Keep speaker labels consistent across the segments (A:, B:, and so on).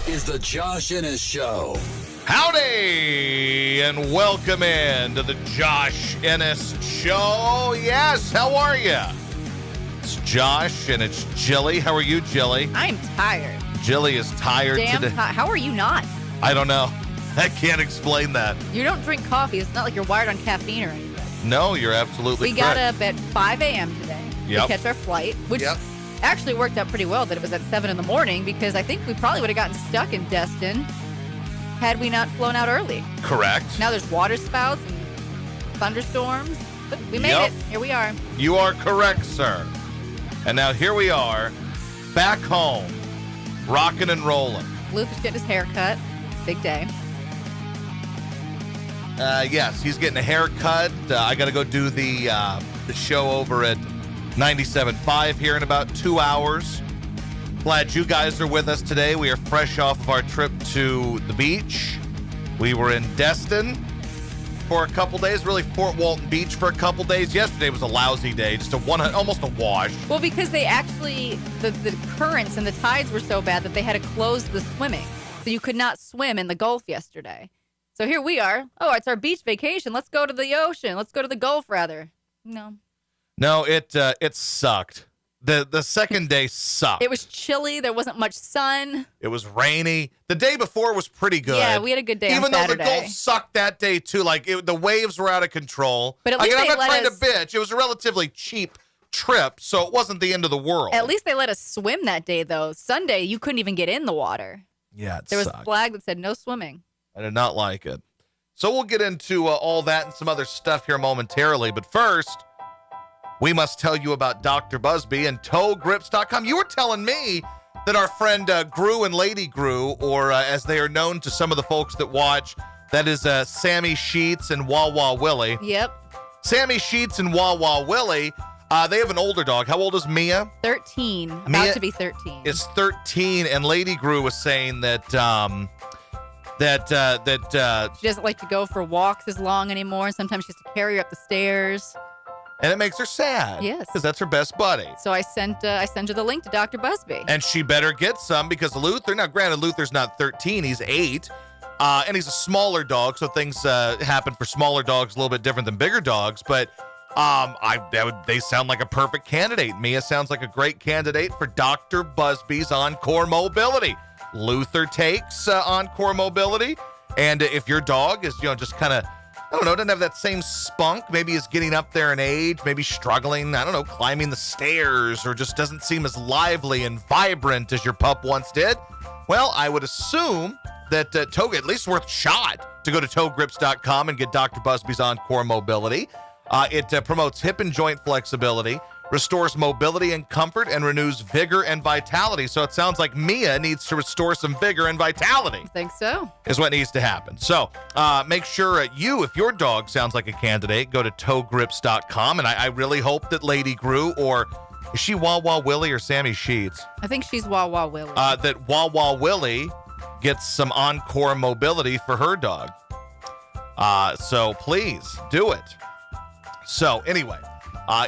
A: is the Josh Ennis Show.
B: Howdy, and welcome in to the Josh Ennis Show. Yes, how are you? It's Josh, and it's Jilly. How are you, Jilly?
C: I'm tired.
B: Jilly is tired today.
C: How are you not?
B: I don't know. I can't explain that.
C: You don't drink coffee. It's not like you're wired on caffeine or anything.
B: No, you're absolutely
C: correct. We got up at 5 a.m. today to catch our flight, which actually worked out pretty well that it was at 7 in the morning because I think we probably would have gotten stuck in Destin had we not flown out early.
B: Correct.
C: Now there's water spouts and thunderstorms, but we made it. Here we are.
B: You are correct, sir. And now here we are, back home, rocking and rolling.
C: Luther's getting his hair cut. Big day.
B: Yes, he's getting a haircut. I got to go do the show over at 97.5 here in about 2 hours. Glad you guys are with us today. We are fresh off of our trip to the beach. We were in Destin for a couple days, really Fort Walton Beach for a couple days. Yesterday was a lousy day, just almost a wash.
C: Well, because they actually, the currents and the tides were so bad that they had to close the swimming. So you could not swim in the Gulf yesterday. So here we are. Oh, it's our beach vacation. Let's go to the ocean. Let's go to the Gulf, rather. No,
B: it sucked. The second day sucked.
C: It was chilly. There wasn't much sun.
B: It was rainy. The day before was pretty good.
C: Yeah, we had a good day on
B: Saturday. Even though the Gulf sucked that day, too. The waves were out of control.
C: But at least
B: I'm not trying to bitch. It was a relatively cheap trip, so it wasn't the end of the world.
C: At least they let us swim that day, though. Sunday, you couldn't even get in the water.
B: Yeah,
C: There was a flag that said no swimming.
B: I did not like it. So we'll get into all that and some other stuff here momentarily. But first, we must tell you about Dr. Busby and ToeGrips.com. You were telling me that our friend Gru and Lady Gru, or as they are known to some of the folks that watch, that is Sammy Sheets and Wawa Willie.
C: Yep.
B: Sammy Sheets and Wawa Willie, they have an older dog. How old is Mia?
C: 13. About
B: Mia
C: to be 13.
B: Is 13, and Lady Gru was saying that
C: she doesn't like to go for walks as long anymore. Sometimes she has to carry her up the stairs.
B: And it makes her sad.
C: Yes.
B: Because that's her best buddy.
C: So I sent her the link to Dr. Busby.
B: And she better get some because Luther, now granted, Luther's not 13, he's 8. And he's a smaller dog, so things happen for smaller dogs a little bit different than bigger dogs. But they sound like a perfect candidate. Mia sounds like a great candidate for Dr. Busby's Encore Mobility. Luther takes Encore Mobility. And if your dog is, just kind of, I don't know, doesn't have that same spunk, maybe is getting up there in age, maybe struggling, I don't know, climbing the stairs, or just doesn't seem as lively and vibrant as your pup once did, well, I would assume that Toe, at least worth a shot to go to ToeGrips.com and get Dr. Busby's Encore Mobility. It promotes hip and joint flexibility, restores mobility and comfort, and renews vigor and vitality. So it sounds like Mia needs to restore some vigor and vitality.
C: I think so.
B: Is what needs to happen. So make sure if your dog sounds like a candidate, go to ToeGrips.com. And I really hope that Lady Gru, or is she Wawa Willie or Sammy Sheets?
C: I think she's Wawa Willie.
B: That Wawa Willie gets some Encore Mobility for her dog. So please do it. So anyway,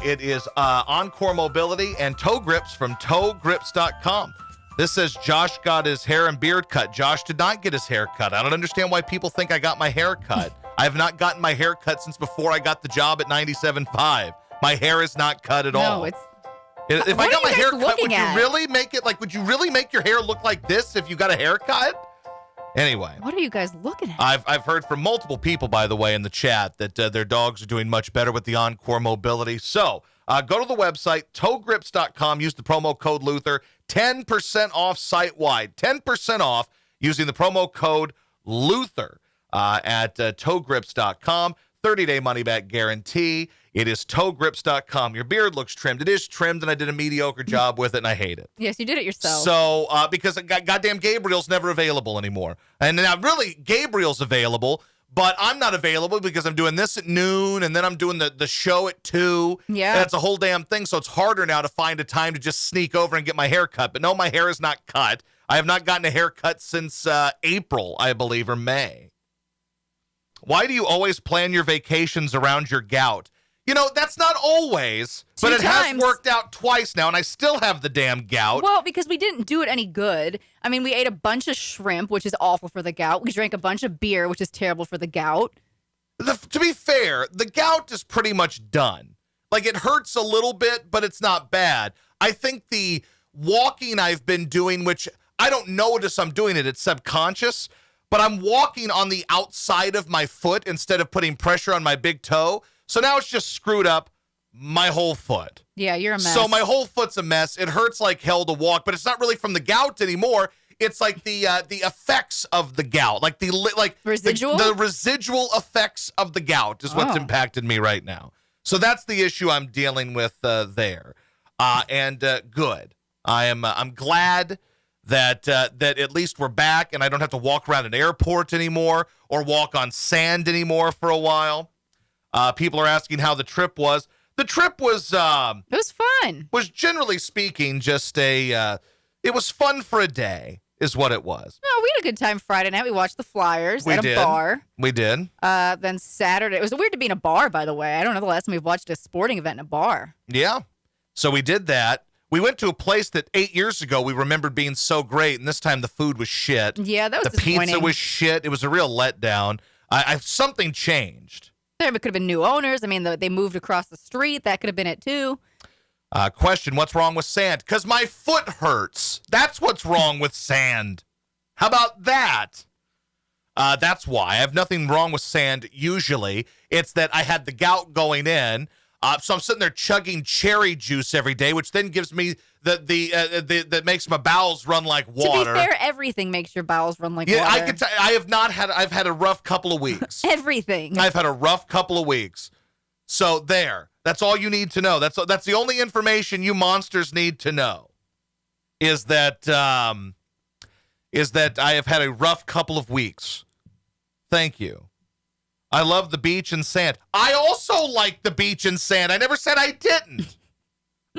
B: it is Encore Mobility and Toe Grips from ToeGrips.com. This says Josh got his hair and beard cut. Josh did not get his hair cut. I don't understand why people think I got my hair cut. I have not gotten my hair cut since before I got the job at 97.5. My hair is not cut at all.
C: No, it's...
B: If I got my hair cut, would you really make it would you really make your hair look like this if you got a haircut? Anyway.
C: What are you guys looking at?
B: I've heard from multiple people, by the way, in the chat that their dogs are doing much better with the Encore Mobility. So go to the website, ToeGrips.com. Use the promo code Luther. 10% off site-wide. 10% off using the promo code Luther at ToeGrips.com. 30-day money-back guarantee. It is ToeGrips.com. Your beard looks trimmed. It is trimmed, and I did a mediocre job with it, and I hate it.
C: Yes, you did it yourself.
B: So, because goddamn Gabriel's never available anymore. And now, really, Gabriel's available, but I'm not available because I'm doing this at noon, and then I'm doing the show at 2.
C: Yeah.
B: That's a whole damn thing, so it's harder now to find a time to just sneak over and get my hair cut. But no, my hair is not cut. I have not gotten a haircut since April, I believe, or May. Why do you always plan your vacations around your gout? That's not always, but it has worked out twice now, and I still have the damn gout.
C: Well, because we didn't do it any good. I mean, we ate a bunch of shrimp, which is awful for the gout. We drank a bunch of beer, which is terrible for the gout.
B: To be fair, the gout is pretty much done. Like, it hurts a little bit, but it's not bad. I think the walking I've been doing, which I don't notice I'm doing it, it's subconscious, but I'm walking on the outside of my foot instead of putting pressure on my big toe. So now it's just screwed up my whole foot.
C: Yeah, you're a mess.
B: So my whole foot's a mess. It hurts like hell to walk, but it's not really from the gout anymore. It's like the effects of the gout, like
C: residual.
B: The residual effects of the gout is what's impacted me right now. So that's the issue I'm dealing with there, and good. I'm glad that at least we're back, and I don't have to walk around an airport anymore or walk on sand anymore for a while. People are asking how the trip was. The trip was
C: it was fun.
B: Was generally speaking just it was fun for a day. Is what it was.
C: No, we had a good time Friday night. We watched the Flyers at a bar.
B: We did.
C: Then Saturday, it was weird to be in a bar, by the way. I don't know the last time we've watched a sporting event in a bar.
B: Yeah. So we did that. We went to a place that 8 years ago we remembered being so great, and this time the food was shit.
C: Yeah, that was
B: the
C: disappointing.
B: pizza was shit. It was a real letdown. Something changed.
C: There could have been new owners. I mean, they moved across the street. That could have been it, too.
B: Question, what's wrong with sand? Because my foot hurts. That's what's wrong with sand. How about that? That's why. I have nothing wrong with sand usually. It's that I had the gout going in. So I'm sitting there chugging cherry juice every day, which then gives me that makes my bowels run like water.
C: To be fair, everything makes your bowels run like water.
B: I can tell. I've had a rough couple of weeks.
C: Everything.
B: I've had a rough couple of weeks. So there. That's all you need to know. That's the only information you monsters need to know. Is that I have had a rough couple of weeks. Thank you. I love the beach and sand. I also like the beach and sand. I never said I didn't.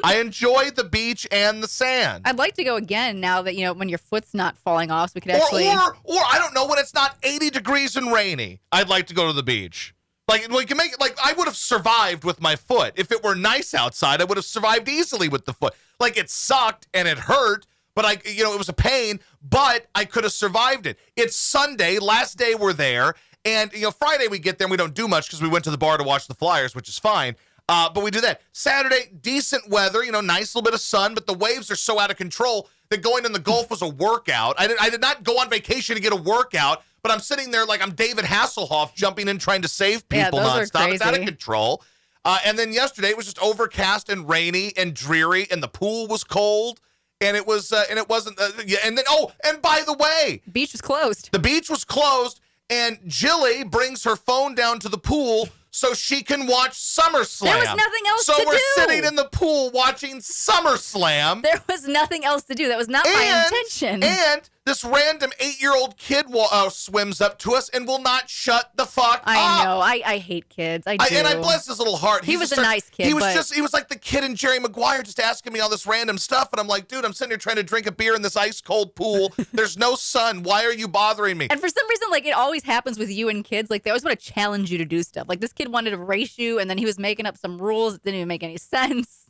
B: I enjoy the beach and the sand.
C: I'd like to go again now that, when your foot's not falling off, so we could actually...
B: Or I don't know, when it's not 80 degrees and rainy, I'd like to go to the beach. Like, we can make it, like, I would have survived with my foot. If it were nice outside, I would have survived easily with the foot. Like, it sucked and it hurt, but it was a pain, but I could have survived it. It's Sunday, last day we're there, and, Friday we get there and we don't do much because we went to the bar to watch the Flyers, which is fine. But we do that. Saturday, decent weather, nice little bit of sun, but the waves are so out of control that going in the Gulf was a workout. I did not go on vacation to get a workout, but I'm sitting there like I'm David Hasselhoff jumping in trying to save people nonstop. It's out of control. And then yesterday it was just overcast and rainy and dreary, and the pool was cold, and it was and it wasn't. And then and by the way,
C: beach was closed.
B: The beach was closed, and Jilly brings her phone down to the pool so she can watch SummerSlam.
C: There was nothing else to do.
B: So we're sitting in the pool watching SummerSlam.
C: There was nothing else to do. That was not my intention.
B: And this random 8-year-old kid swims up to us and will not shut the fuck up.
C: I know. I hate kids. I do.
B: And I bless his little heart.
C: He was a nice kid. He
B: was like the kid in Jerry Maguire just asking me all this random stuff. And I'm like, dude, I'm sitting here trying to drink a beer in this ice cold pool. There's no sun. Why are you bothering me?
C: And for some reason, it always happens with you and kids. They always want to challenge you to do stuff. Like this kid wanted to race you, and then he was making up some rules that didn't even make any sense.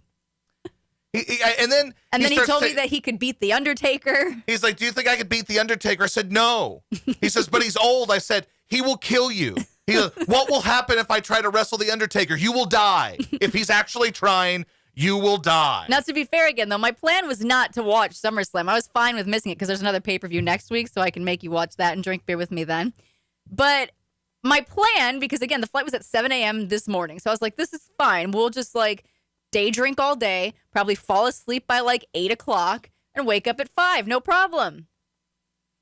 B: And then
C: he told me that he could beat The Undertaker.
B: He's like, do you think I could beat The Undertaker? I said, no. He says, but he's old. I said, he will kill you. He goes, what will happen if I try to wrestle The Undertaker? You will die. If he's actually trying, you will die.
C: Now, to be fair again, though, my plan was not to watch SummerSlam. I was fine with missing it because there's another pay-per-view next week, so I can make you watch that and drink beer with me then. But my plan, because again, the flight was at 7 a.m. this morning, so I was like, this is fine. We'll just day drink all day, probably fall asleep by 8 o'clock, and wake up at 5. No problem.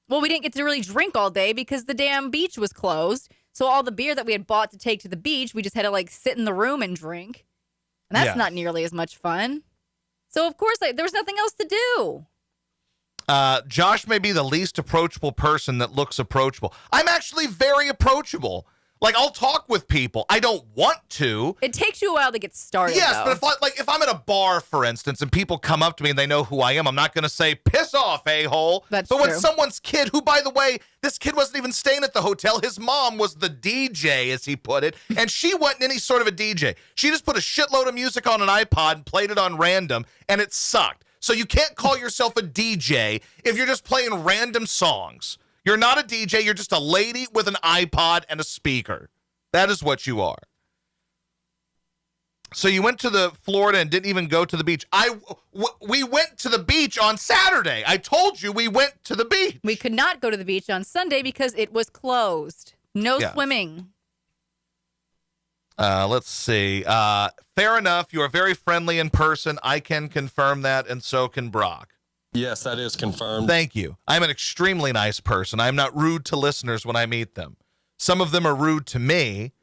C: Well, we didn't get to really drink all day because the damn beach was closed. So all the beer that we had bought to take to the beach, we just had to sit in the room and drink. And that's not nearly as much fun. So of course, there was nothing else to do.
B: Josh may be the least approachable person that looks approachable. I'm actually very approachable. Like, I'll talk with people. I don't want to.
C: It takes you a while to get started.
B: Yes,
C: though.
B: but if I'm at a bar, for instance, and people come up to me and they know who I am, I'm not going to say, piss off, a-hole.
C: That's
B: But when
C: true.
B: someone's kid, who, by the way, this kid wasn't even staying at the hotel. His mom was the DJ, as he put it, and she wasn't any sort of a DJ. She just put a shitload of music on an iPod and played it on random, and it sucked. So you can't call yourself a DJ if you're just playing random songs. You're not a DJ. You're just a lady with an iPod and a speaker. That is what you are. So you went to the Florida and didn't even go to the beach. We went to the beach on Saturday. I told you we went to the beach.
C: We could not go to the beach on Sunday because it was closed. No
B: Yeah.
C: swimming.
B: Let's see. Fair enough. You are very friendly in person. I can confirm that, and so can Brock.
D: Yes, that is confirmed.
B: Thank you. I'm an extremely nice person. I'm not rude to listeners when I meet them. Some of them are rude to me,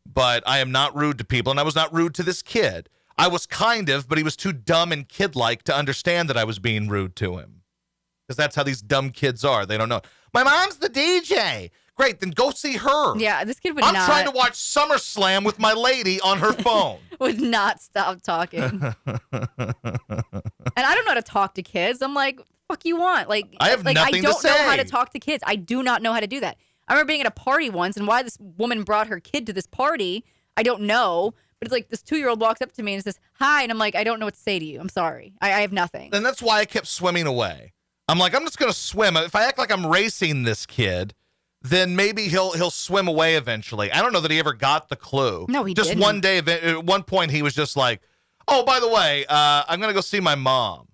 B: but I am not rude to people, and I was not rude to this kid. I was kind of, but he was too dumb and kid-like to understand that I was being rude to him. Because that's how these dumb kids are. They don't know. My mom's the DJ. Great, then go see her.
C: Yeah, this kid would
B: I'm
C: not
B: trying to watch SummerSlam with my lady on her phone.
C: would not stop talking. And I don't know how to talk to kids. I'm like, fuck you want? Like
B: I have
C: like,
B: nothing to
C: I don't know how
B: say.
C: to talk to kids. I do not know how to do that. I remember being at a party once, and why this woman brought her kid to this party, I don't know. But it's like this 2-year-old walks up to me and says, hi. And I'm like, I don't know what to say to you. I'm sorry. I have nothing.
B: And that's why I kept swimming away. I'm like, I'm just going to swim. If I act like I'm racing this kid, then maybe he'll swim away eventually. I don't know that he ever got the clue.
C: No, he
B: just
C: didn't.
B: one day, at one point, he was just like, oh, by the way, I'm going to go see my mom.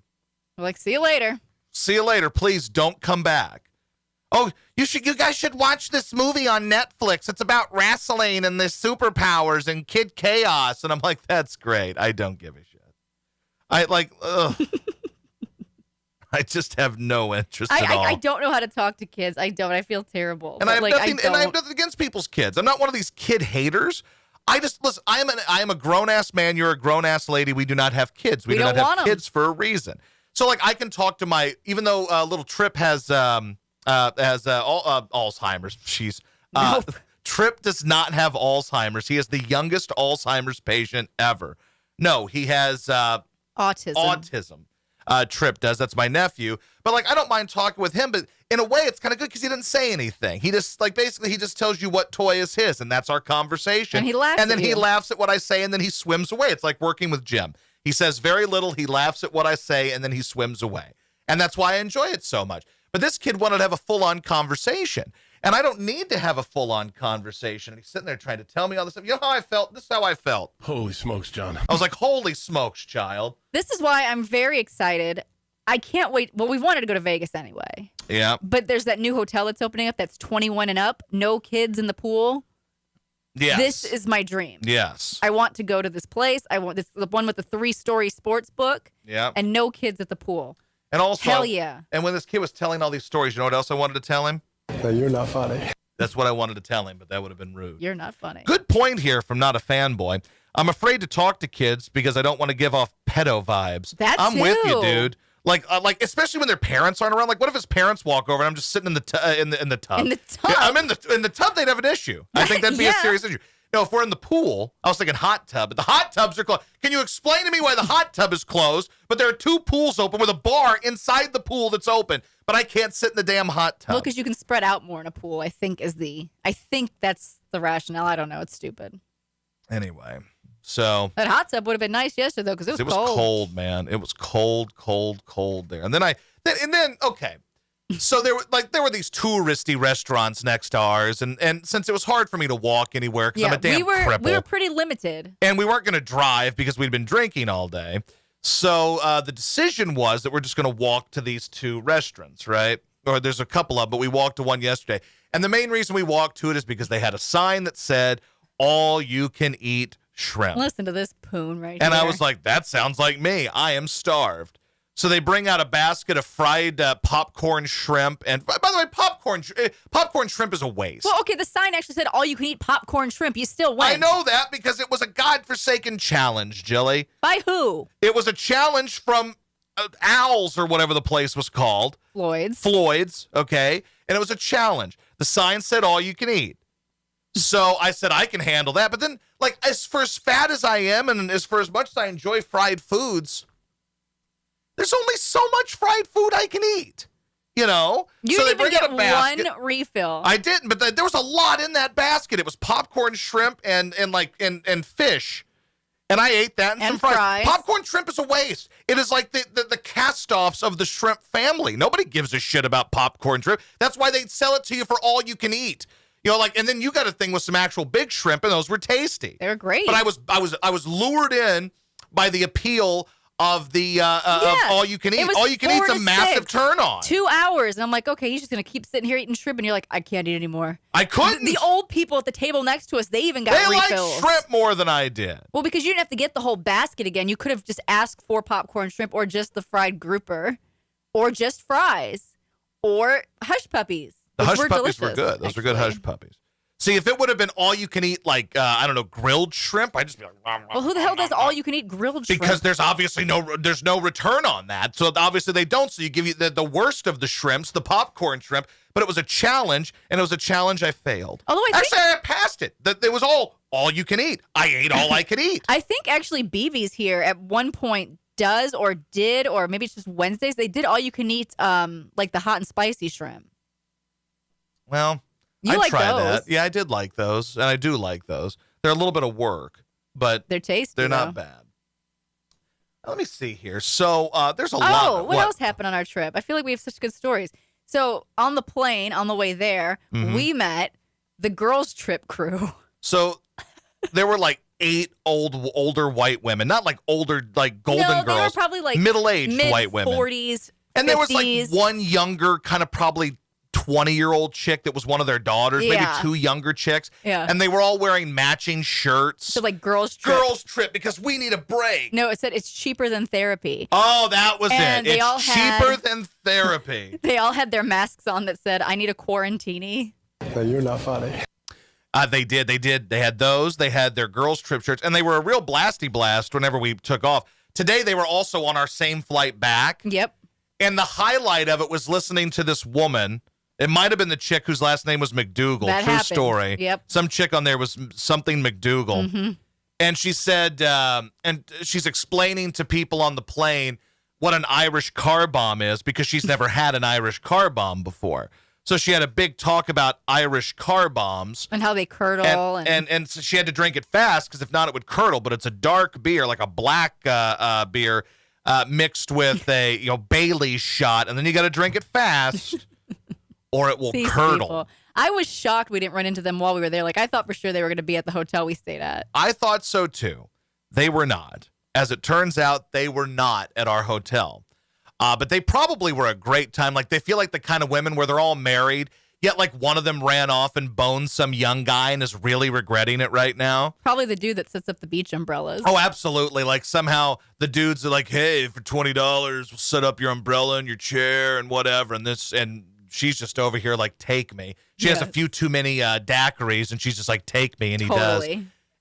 C: I'm like, see you later.
B: See you later. Please don't come back. Oh, you guys should watch this movie on Netflix. It's about wrestling and the superpowers and kid chaos. And I'm like, that's great. I don't give a shit. Ugh. I just have no interest at all.
C: I don't know how to talk to kids. I don't. I feel terrible.
B: And
C: But,
B: I have
C: like,
B: nothing.
C: I
B: And I have
C: don't.
B: nothing against people's kids. I'm not one of these kid haters. I just listen. I am a grown ass man. You're a grown ass lady. We do not have kids. We do
C: don't
B: not
C: want
B: have
C: 'em.
B: kids for a reason. So like I can talk to my, even though little Trip has Alzheimer's. She's
C: Nope.
B: Trip does not have Alzheimer's. He is the youngest Alzheimer's patient ever. No, he has
C: Autism.
B: autism. Trip does. That's my nephew. But like, I don't mind talking with him. But in a way, it's kind of good because he didn't say anything. He just basically he just tells you what toy is his, and that's our conversation.
C: And he laughs
B: And then
C: at
B: he
C: you.
B: laughs at what I say, and then he swims away. It's like working with Jim. He says very little. He laughs at what I say, and then he swims away. And that's why I enjoy it so much. But this kid wanted to have a full-on conversation. And I don't need to have a full-on conversation. He's sitting there trying to tell me all this stuff. You know how I felt? This is how I felt.
D: Holy smokes, John.
B: I was like, holy smokes, child.
C: This is why I'm very excited. I can't wait. Well, we wanted to go to Vegas anyway.
B: Yeah.
C: But there's that new hotel that's opening up that's 21 and up. No kids in the pool.
B: Yes.
C: This is my dream.
B: Yes.
C: I want to go to this place. I want this the one with the 3-story sports book
B: Yeah.
C: and no kids at the pool.
B: And also,
C: Hell yeah.
B: And when this kid was telling all these stories, you know what else I wanted to tell him?
D: You're not funny.
B: That's what I wanted to tell him, but that would have been rude.
C: You're not funny.
B: Good point here from Not a Fanboy. I'm afraid to talk to kids because I don't want to give off pedo vibes.
C: That
B: I'm with you,
C: too.
B: dude. Like especially when their parents aren't around. Like, what if his parents walk over and I'm just sitting in the tub?
C: In the tub.
B: Yeah, I'm in the tub. They'd have an issue. I think that'd be a
C: Yeah.
B: serious issue. No, if we're in the pool, I was thinking hot tub, but the hot tubs are closed. Can you explain to me why the hot tub is closed, but there are 2 pools open with a bar inside the pool that's open, but I can't sit in the damn hot tub?
C: Well, because you can spread out more in a pool, I think that's the rationale. I don't know. It's stupid.
B: Anyway, so
C: That hot tub would have been nice yesterday, though, because it was
B: cold, man. It was cold there. And then okay. So there were these touristy restaurants next to ours, and since it was hard for me to walk anywhere because I'm a damn cripple,
C: we were pretty limited.
B: and we weren't going to drive because we'd been drinking all day. So the decision was that we're just going to walk to these 2 restaurants, right? Or there's a couple of them, but we walked to one yesterday. And the main reason we walked to it is because they had a sign that said, all you can eat shrimp.
C: Listen to this poon right
B: And
C: here.
B: I was like, that sounds like me. I am starved. So they bring out a basket of fried popcorn shrimp. And by the way, popcorn shrimp is a waste.
C: well, okay, the sign actually said all you can eat popcorn shrimp. You still went.
B: I know that because it was a godforsaken challenge, Jilly.
C: By who?
B: It was a challenge from Owls or whatever the place was called.
C: Floyd's.
B: Floyd's, okay? And it was a challenge. The sign said all you can eat. So I said, I can handle that. But then, like, as fat as I am and for as much as I enjoy fried foods, there's only so much fried food I can eat, you know?
C: You
B: so
C: didn't even get one refill.
B: I didn't, but there was a lot in that basket. It was popcorn, shrimp, and fish. And I ate that and some fries. Popcorn shrimp is a waste. It is like the cast-offs of the shrimp family. Nobody gives a shit about popcorn shrimp. That's why they sell it to you for all you can eat. You know, like, and then you got a thing with some actual big shrimp, and those were tasty.
C: They were great.
B: But I was lured in by the appeal of the of all you can eat. All you can eat's a massive turn on.
C: 2 hours, and I'm like, okay, he's just gonna keep sitting here eating shrimp, and you're like, I can't eat anymore.
B: I couldn't.
C: The old people at the table next to us, they even got refills.
B: They like shrimp more than I did.
C: Well, because you didn't have to get the whole basket again. You could have just asked for popcorn shrimp, or just the fried grouper, or just fries, or hush puppies.
B: The hush puppies were good. Those were good hush puppies. See, if it would have been all you can eat, like, I don't know, grilled shrimp, I'd just be like,
C: well, who the hell does all you can eat grilled shrimp?
B: Because there's obviously no return on that. So obviously they don't. So you give you the worst of the shrimps, the popcorn shrimp. But it was a challenge, and it was a challenge I failed.
C: Although
B: I passed it. It was all you can eat. I ate all I could eat.
C: I think actually BB's here at one point does or did, or maybe it's just Wednesdays, they did all you can eat, like the hot and spicy shrimp.
B: Well,
C: I
B: tried that. Yeah, I did like those, and I do like those. They're a little bit of work, but
C: they're tasty.
B: They're not bad. Let me see here. So there's a lot.
C: Oh, what else happened on our trip? I feel like we have such good stories. So on the plane, on the way there, we met the girls' trip crew.
B: So there were like 8 older white women, not like older, like golden girls.
C: No, they were probably like
B: middle-aged white women.
C: 40s,
B: and
C: 50s.
B: There was like one younger, kind of probably 20-year-old chick that was one of their daughters, maybe 2 younger chicks.
C: Yeah.
B: And they were all wearing matching shirts.
C: So like girls' trip.
B: Girls' trip, because we need a break.
C: No, it said it's cheaper than therapy.
B: Oh, that was
C: and
B: it. It's cheaper than therapy.
C: They all had their masks on that said, I need a quarantini.
D: No, you're not funny.
B: They did. They had those. They had their girls' trip shirts, and they were a real blasty blast whenever we took off. Today, they were also on our same flight back.
C: Yep.
B: And the highlight of it was listening to this woman. It might have been the chick whose last name was McDougal.
C: That
B: True
C: happened.
B: story.
C: Yep.
B: Some chick on there was something McDougal.
C: Mm-hmm.
B: And she said, and she's explaining to people on the plane what an Irish car bomb is, because she's never had an Irish car bomb before. So she had a big talk about Irish car bombs.
C: And how they curdle.
B: And so she had to drink it fast, because if not, it would curdle. But it's a dark beer, like a black beer, mixed with a Bailey's shot. And then you got to drink it fast. Or it will curdle.
C: People. I was shocked we didn't run into them while we were there. Like, I thought for sure they were going to be at the hotel we stayed at.
B: I thought so, too. They were not. As it turns out, they were not at our hotel. But they probably were a great time. Like, they feel like the kind of women where they're all married, yet, like, one of them ran off and boned some young guy and is really regretting it right now.
C: Probably the dude that sets up the beach umbrellas.
B: Oh, absolutely. Like, somehow the dudes are like, hey, for $20, we'll set up your umbrella and your chair and whatever. And she's just over here like, take me. She has a few too many daiquiris, and she's just like, take me, and he does.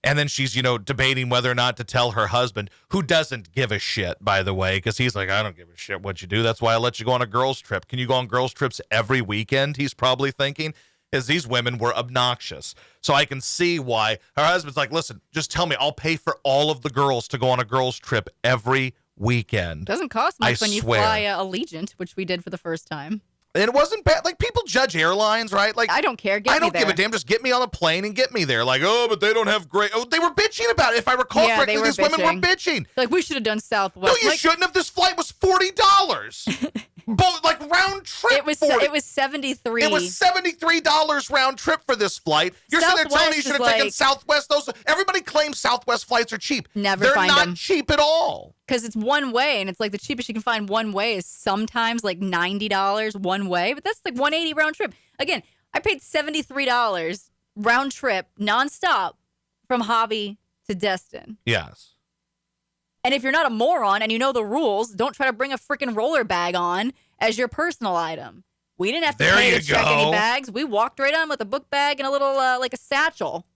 B: And then she's, debating whether or not to tell her husband, who doesn't give a shit, by the way, because he's like, I don't give a shit what you do. That's why I let you go on a girls' trip. Can you go on girls' trips every weekend? He's probably thinking, as these women were obnoxious. So I can see why her husband's like, listen, just tell me, I'll pay for all of the girls to go on a girls' trip every weekend.
C: Doesn't cost much when you
B: swear.
C: fly Allegiant, which we did for the first time.
B: And it wasn't bad. Like, people judge airlines, right? Like,
C: I don't care.
B: I don't give a damn. Just get me on a plane and get me there. Like, oh, but they don't have great. Oh, they were bitching about it. If I recall correctly, these women were bitching.
C: Like, we should have done Southwest.
B: No, you shouldn't have. This flight was $40. Both, like, round trip.
C: It was $73.
B: It was $73 round trip for this flight. You're sitting there telling me you should have taken Southwest. Everybody claims Southwest flights are cheap.
C: They're
B: not cheap at all.
C: Because it's one way, and it's like the cheapest you can find one way is sometimes like $90 one way, but that's like $180 round trip. Again, I paid $73 round trip nonstop from Hobby to Destin.
B: Yes.
C: And if you're not a moron and you know the rules, don't try to bring a freaking roller bag on as your personal item. We didn't have to pay to check any bags. We walked right on with a book bag and a little like a satchel.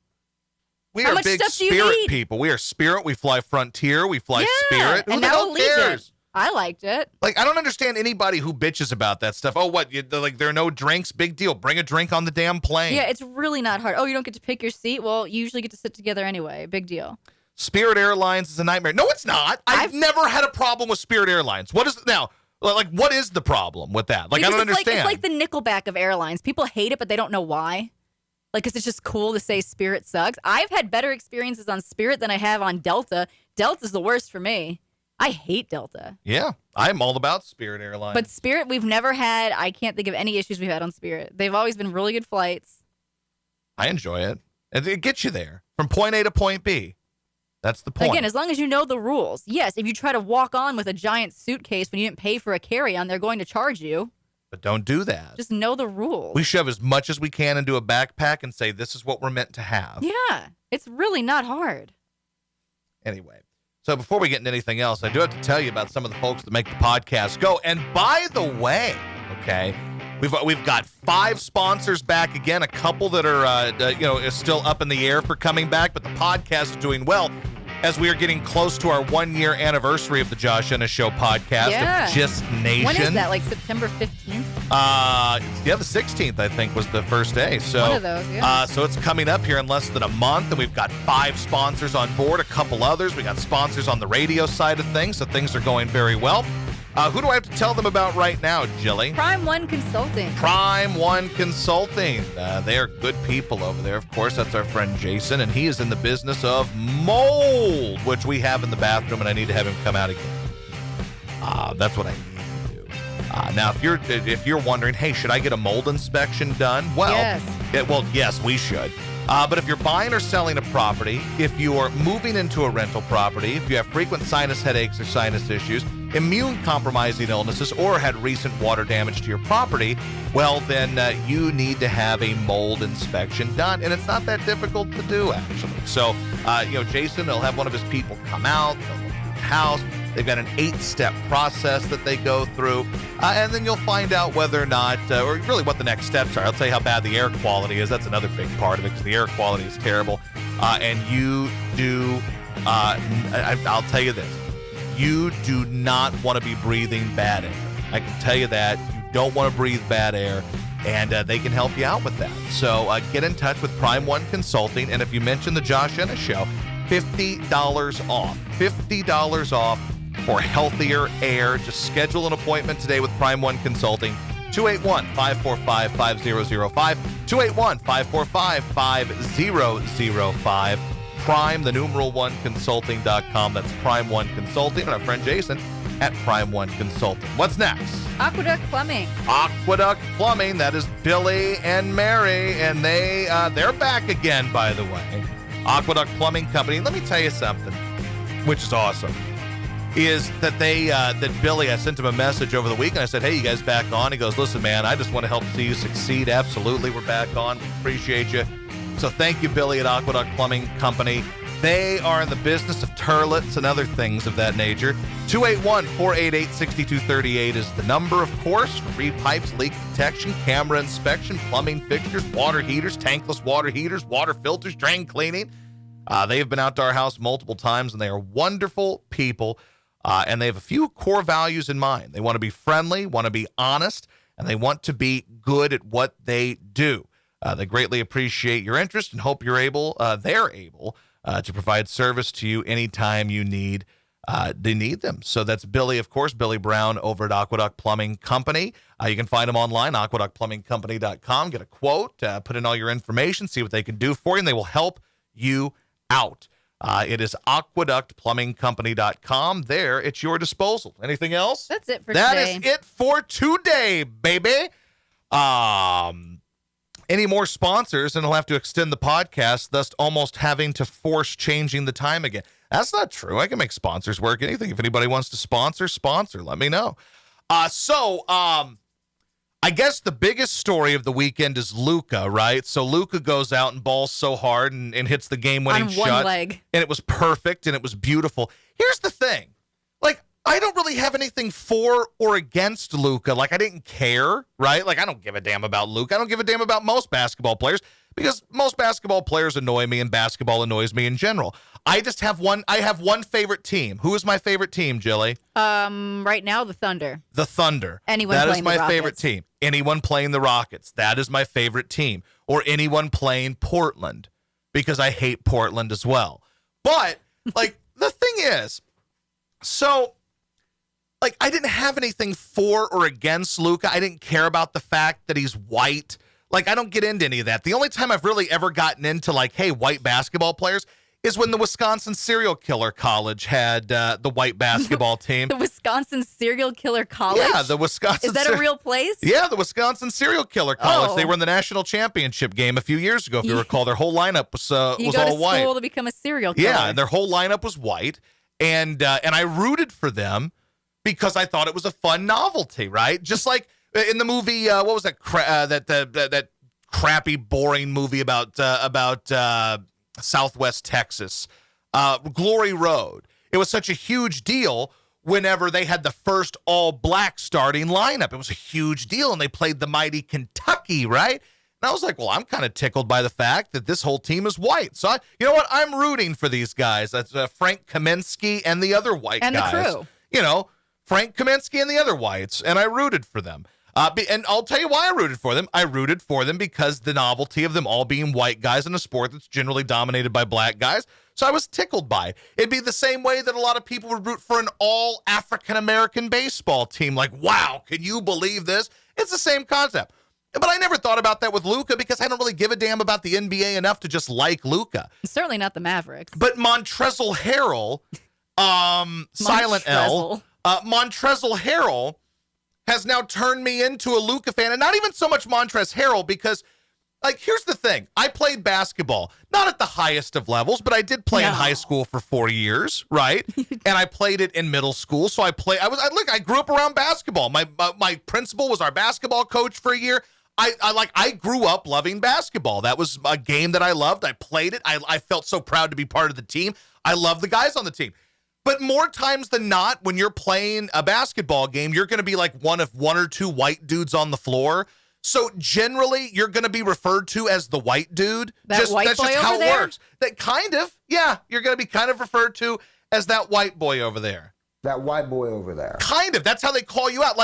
B: We are big Spirit people. We are Spirit. We fly Frontier. We fly Spirit. Who
C: and
B: the
C: now
B: hell cares?
C: I liked it.
B: Like, I don't understand anybody who bitches about that stuff. Oh, what? There are no drinks? Big deal. Bring a drink on the damn plane.
C: Yeah, it's really not hard. Oh, you don't get to pick your seat? Well, you usually get to sit together anyway. Big deal.
B: Spirit Airlines is a nightmare. No, it's not. I've never had a problem with Spirit Airlines. What is now? Like, what is the problem with that? Like,
C: Because
B: I don't understand.
C: It's like the Nickelback of airlines. People hate it, but they don't know why. Like, 'cause it's just cool to say Spirit sucks. I've had better experiences on Spirit than I have on Delta. Delta's the worst for me. I hate Delta.
B: Yeah, I'm all about Spirit Airlines.
C: But Spirit, we've never had, I can't think of any issues we've had on Spirit. They've always been really good flights.
B: I enjoy it. It gets you there from point A to point B. That's the point.
C: Again, as long as you know the rules. Yes, if you try to walk on with a giant suitcase when you didn't pay for a carry-on, they're going to charge you.
B: But don't do that.
C: Just know the rules.
B: We shove as much as we can into a backpack and say, this is what we're meant to have.
C: Yeah, it's really not hard.
B: Anyway, so before we get into anything else, I do have to tell you about some of the folks that make the podcast go. And by the way, okay, we've got 5 sponsors back again, a couple that are is still up in the air for coming back, but the podcast is doing well as we are getting close to our 1-year anniversary of the Josh Ennis Show podcast
C: Yeah.
B: of Just Nation.
C: When is that? Like September 15th?
B: The 16th, I think, was the first day. So,
C: One of those, yeah.
B: So it's coming up here in less than a month, and we've got 5 sponsors on board, a couple others. We got sponsors on the radio side of things, so things are going very well. Who do I have to tell them about right now, Jilly?
C: Prime One Consulting.
B: Prime One Consulting. They are good people over there. Of course, that's our friend Jason, and he is in the business of mold, which we have in the bathroom, and I need to have him come out again. That's what I need to do. Now, if you're wondering, hey, should I get a mold inspection done? Well,
C: Yes.
B: Yes, we should. But if you're buying or selling a property, if you are moving into a rental property, if you have frequent sinus headaches or sinus issues, immune-compromising illnesses, or had recent water damage to your property, well, then you need to have a mold inspection done. And it's not that difficult to do, actually. So, Jason, they'll have one of his people come out, they'll look at the house. They've got an 8-step process that they go through. And then you'll find out whether or not, or really what the next steps are. I'll tell you how bad the air quality is. That's another big part of it, because the air quality is terrible. And you do, I'll tell you this. You do not want to be breathing bad air. I can tell you that. You don't want to breathe bad air, and they can help you out with that. So get in touch with Prime One Consulting, and if you mention the Josh Ennis Show, $50 off. $50 off for healthier air. Just schedule an appointment today with Prime One Consulting. 281-545-5005. 281-545-5005. Prime, the numeral 1 consulting.com. That's Prime One Consulting. And our friend Jason at Prime One Consulting. What's next?
C: Aqueduct Plumbing.
B: Aqueduct Plumbing. That is Billy and Mary, and they're back again, by the way. Aqueduct Plumbing Company. Let me tell you something, which is awesome, is that that Billy, I sent him a message over the weekend. I said, hey, you guys back on? He goes, listen, man, I just want to help see you succeed. Absolutely, we're back on. We appreciate you. So thank you, Billy at Aqueduct Plumbing Company. They are in the business of turlets and other things of that nature. 281-488-6238 is the number, of course. Free pipes, leak detection, camera inspection, plumbing fixtures, water heaters, tankless water heaters, water filters, drain cleaning. They have been out to our house multiple times, and they are wonderful people. And they have a few core values in mind. They want to be friendly, want to be honest, and they want to be good at what they do. They greatly appreciate your interest and hope they're able to provide service to you anytime you need they need them. So that's Billy, of course, Billy Brown over at Aqueduct Plumbing Company. You can find them online, aqueductplumbingcompany.com. Get a quote, put in all your information, see what they can do for you, and they will help you out. It is aqueductplumbingcompany.com. There, it's your disposal. Anything else?
C: That's it for today.
B: That is it for today, baby. Any more sponsors, and I'll have to extend the podcast, thus almost having to force changing the time again. That's not true. I can make sponsors work. Anything. If anybody wants to sponsor, let me know. I guess the biggest story of the weekend is Luka, right? So Luka goes out and balls so hard and hits the game-winning shot.
C: On one leg.
B: And it was perfect, and it was beautiful. Here's the thing. I don't really have anything for or against Luka. I didn't care, right? I don't give a damn about Luka. I don't give a damn about most basketball players because most basketball players annoy me and basketball annoys me in general. I just have one. I have one favorite team. Who is my favorite team, Jilly?
C: Right now, the Thunder.
B: The Thunder.
C: Anyone
B: That is
C: playing the
B: my favorite
C: Rockets.
B: team. Anyone playing the Rockets. That is my favorite team. Or anyone playing Portland, because I hate Portland as well. But, like, the thing is, so, like, I didn't have anything for or against Luka. I didn't care about the fact that he's white. Like, I don't get into any of that. The only time I've really ever gotten into, like, hey, white basketball players is when the Wisconsin Serial Killer College had the white basketball team.
C: The Wisconsin Serial Killer College?
B: Yeah, the Wisconsin.
C: Is that a real place?
B: Yeah, the Wisconsin Serial Killer College.
C: Oh.
B: They were in the national championship game a few years ago. If you recall, their whole lineup was
C: You
B: was
C: go
B: all
C: to
B: white.
C: school to become a serial killer.
B: Yeah, and their whole lineup was white, and I rooted for them because I thought it was a fun novelty, right? Just like in the movie, what was that? That crappy, boring movie about Southwest Texas, Glory Road. It was such a huge deal whenever they had the first all-black starting lineup. It was a huge deal, and they played the mighty Kentucky, right? And I was like, well, I'm kind of tickled by the fact that this whole team is white. So, you know what? I'm rooting for these guys. That's Frank Kaminsky and the other white
C: And
B: guys.
C: the crew.
B: You know, Frank Kaminsky and the other whites, and I rooted for them. And I'll tell you why I rooted for them. I rooted for them because the novelty of them all being white guys in a sport that's generally dominated by black guys. So I was tickled by it. It'd be the same way that a lot of people would root for an all African-American baseball team. Like, wow, can you believe this? It's the same concept. But I never thought about that with Luka because I don't really give a damn about the NBA enough to just like Luka.
C: Certainly not the Mavericks.
B: But Montrezl Harrell, Silent L, Montrezl Harrell has now turned me into a Luka fan. And not even so much Montrezl Harrell because, like, here's the thing. I played basketball, not at the highest of levels, but I did play in
C: No.
B: high school for 4 years, right? And I played it in middle school. So I I grew up around basketball. My principal was our basketball coach for a year. I grew up loving basketball. That was a game that I loved. I played it. I felt so proud to be part of the team. I love the guys on the team. But more times than not, when you're playing a basketball game, you're going to be like one of one or two white dudes on the floor. So generally, you're going to be referred to as the white dude.
C: That white
B: that's
C: boy
B: just how
C: over
B: it
C: there?
B: works. That kind of, yeah, you're going to be kind of referred to as that white boy over there.
E: That white boy over there.
B: Kind of. That's how they call you out.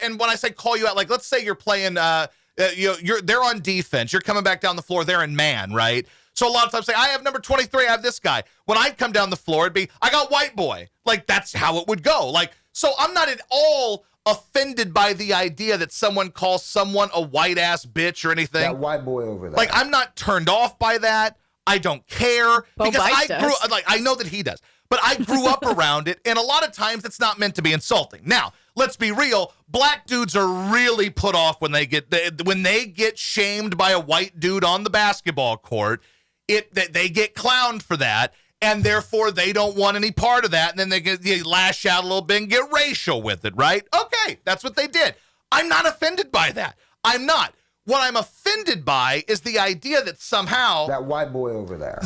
B: And when I say call you out, like, let's say you're playing, they're on defense. You're coming back down the floor. They're in man, right? So a lot of times say, I have number 23. I have this guy. When I'd come down the floor, it'd be, I got white boy. Like, that's how it would go. Like, so I'm not at all offended by the idea that someone calls someone a white ass bitch or anything.
E: That white boy over there.
B: Like, I'm not turned off by that. I don't care
C: Bo
B: because
C: Bice does.
B: I know that he does, but I grew up around it. And a lot of times it's not meant to be insulting. Now, let's be real. Black dudes are really put off when they get shamed by a white dude on the basketball court. They get clowned for that, and therefore they don't want any part of that. And then they lash out a little bit and get racial with it, right? Okay, that's what they did. I'm not offended by that. I'm not. What I'm offended by is the idea that somehow
E: that white boy over there.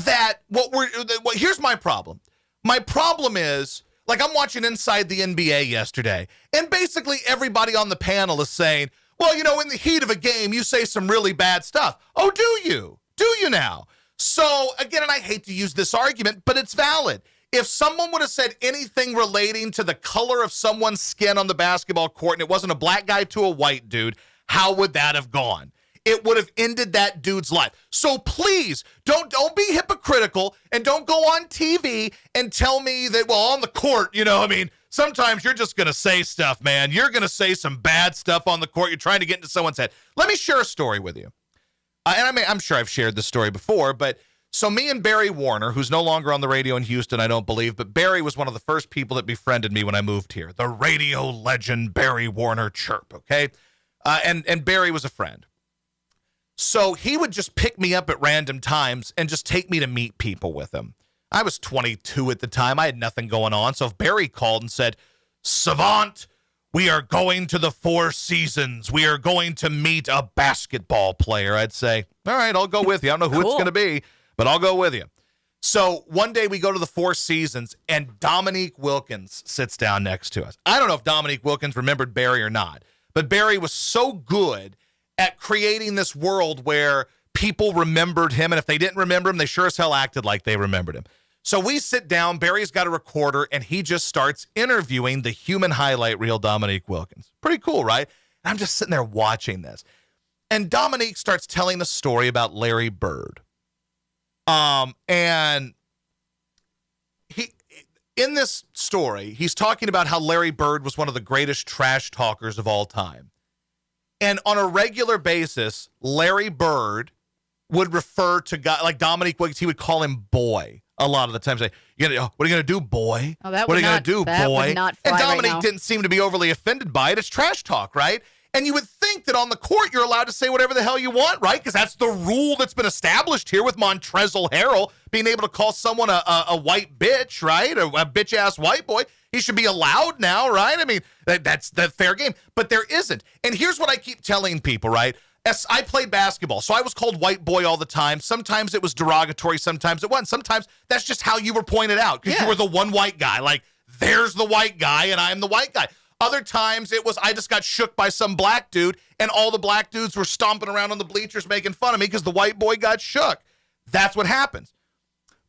B: Here's my problem. My problem is, like, I'm watching Inside the NBA yesterday, and basically everybody on the panel is saying, well, you know, in the heat of a game, you say some really bad stuff. Oh, do you? Do you now? So, again, and I hate to use this argument, but it's valid. If someone would have said anything relating to the color of someone's skin on the basketball court and it wasn't a black guy to a white dude, how would that have gone? It would have ended that dude's life. So please, don't be hypocritical and don't go on TV and tell me that, well, on the court, you know, I mean, sometimes you're just going to say stuff, man. You're going to say some bad stuff on the court. You're trying to get into someone's head. Let me share a story with you. I'm sure I've shared this story before, but so me and Barry Warner, who's no longer on the radio in Houston, I don't believe, but Barry was one of the first people that befriended me when I moved here. The radio legend Barry Warner chirp, okay? And Barry was a friend. So he would just pick me up at random times and just take me to meet people with him. I was 22 at the time. I had nothing going on. So if Barry called and said, Savant, we are going to the Four Seasons. We are going to meet a basketball player. I'd say, all right, I'll go with you. I don't know who it's
C: Cool.
B: going to be, but I'll go with you. So one day we go to the Four Seasons and Dominique Wilkins sits down next to us. I don't know if Dominique Wilkins remembered Barry or not, but Barry was so good at creating this world where people remembered him. And if they didn't remember him, they sure as hell acted like they remembered him. So we sit down, Barry's got a recorder, and he just starts interviewing the human highlight reel Dominique Wilkins. Pretty cool, right? And I'm just sitting there watching this. And Dominique starts telling a story about Larry Bird. And he, in this story, he's talking about how Larry Bird was one of the greatest trash talkers of all time. And on a regular basis, Larry Bird would refer to guys like Dominique Wilkins. He would call him boy a lot of the time. Say, what are you going to do, boy?
C: Oh, that
B: what are
C: would
B: you going
C: not-
B: to do,
C: that
B: boy?
C: would not
B: And
C: fly right
B: Dominique
C: now.
B: didn't seem to be overly offended by it. It's trash talk, right? And you would think that on the court, you're allowed to say whatever the hell you want, right? Because that's the rule that's been established here with Montrezl Harrell being able to call someone a white bitch, right? A bitch-ass white boy. He should be allowed now, right? I mean, that's the fair game. But there isn't. And here's what I keep telling people, right? As I played basketball, so I was called white boy all the time. Sometimes it was derogatory, sometimes it wasn't. Sometimes that's just how you were pointed out because you were the one white guy. Like, there's the white guy and I'm the white guy. Other times it was I just got shook by some black dude and all the black dudes were stomping around on the bleachers making fun of me because the white boy got shook. That's what happens.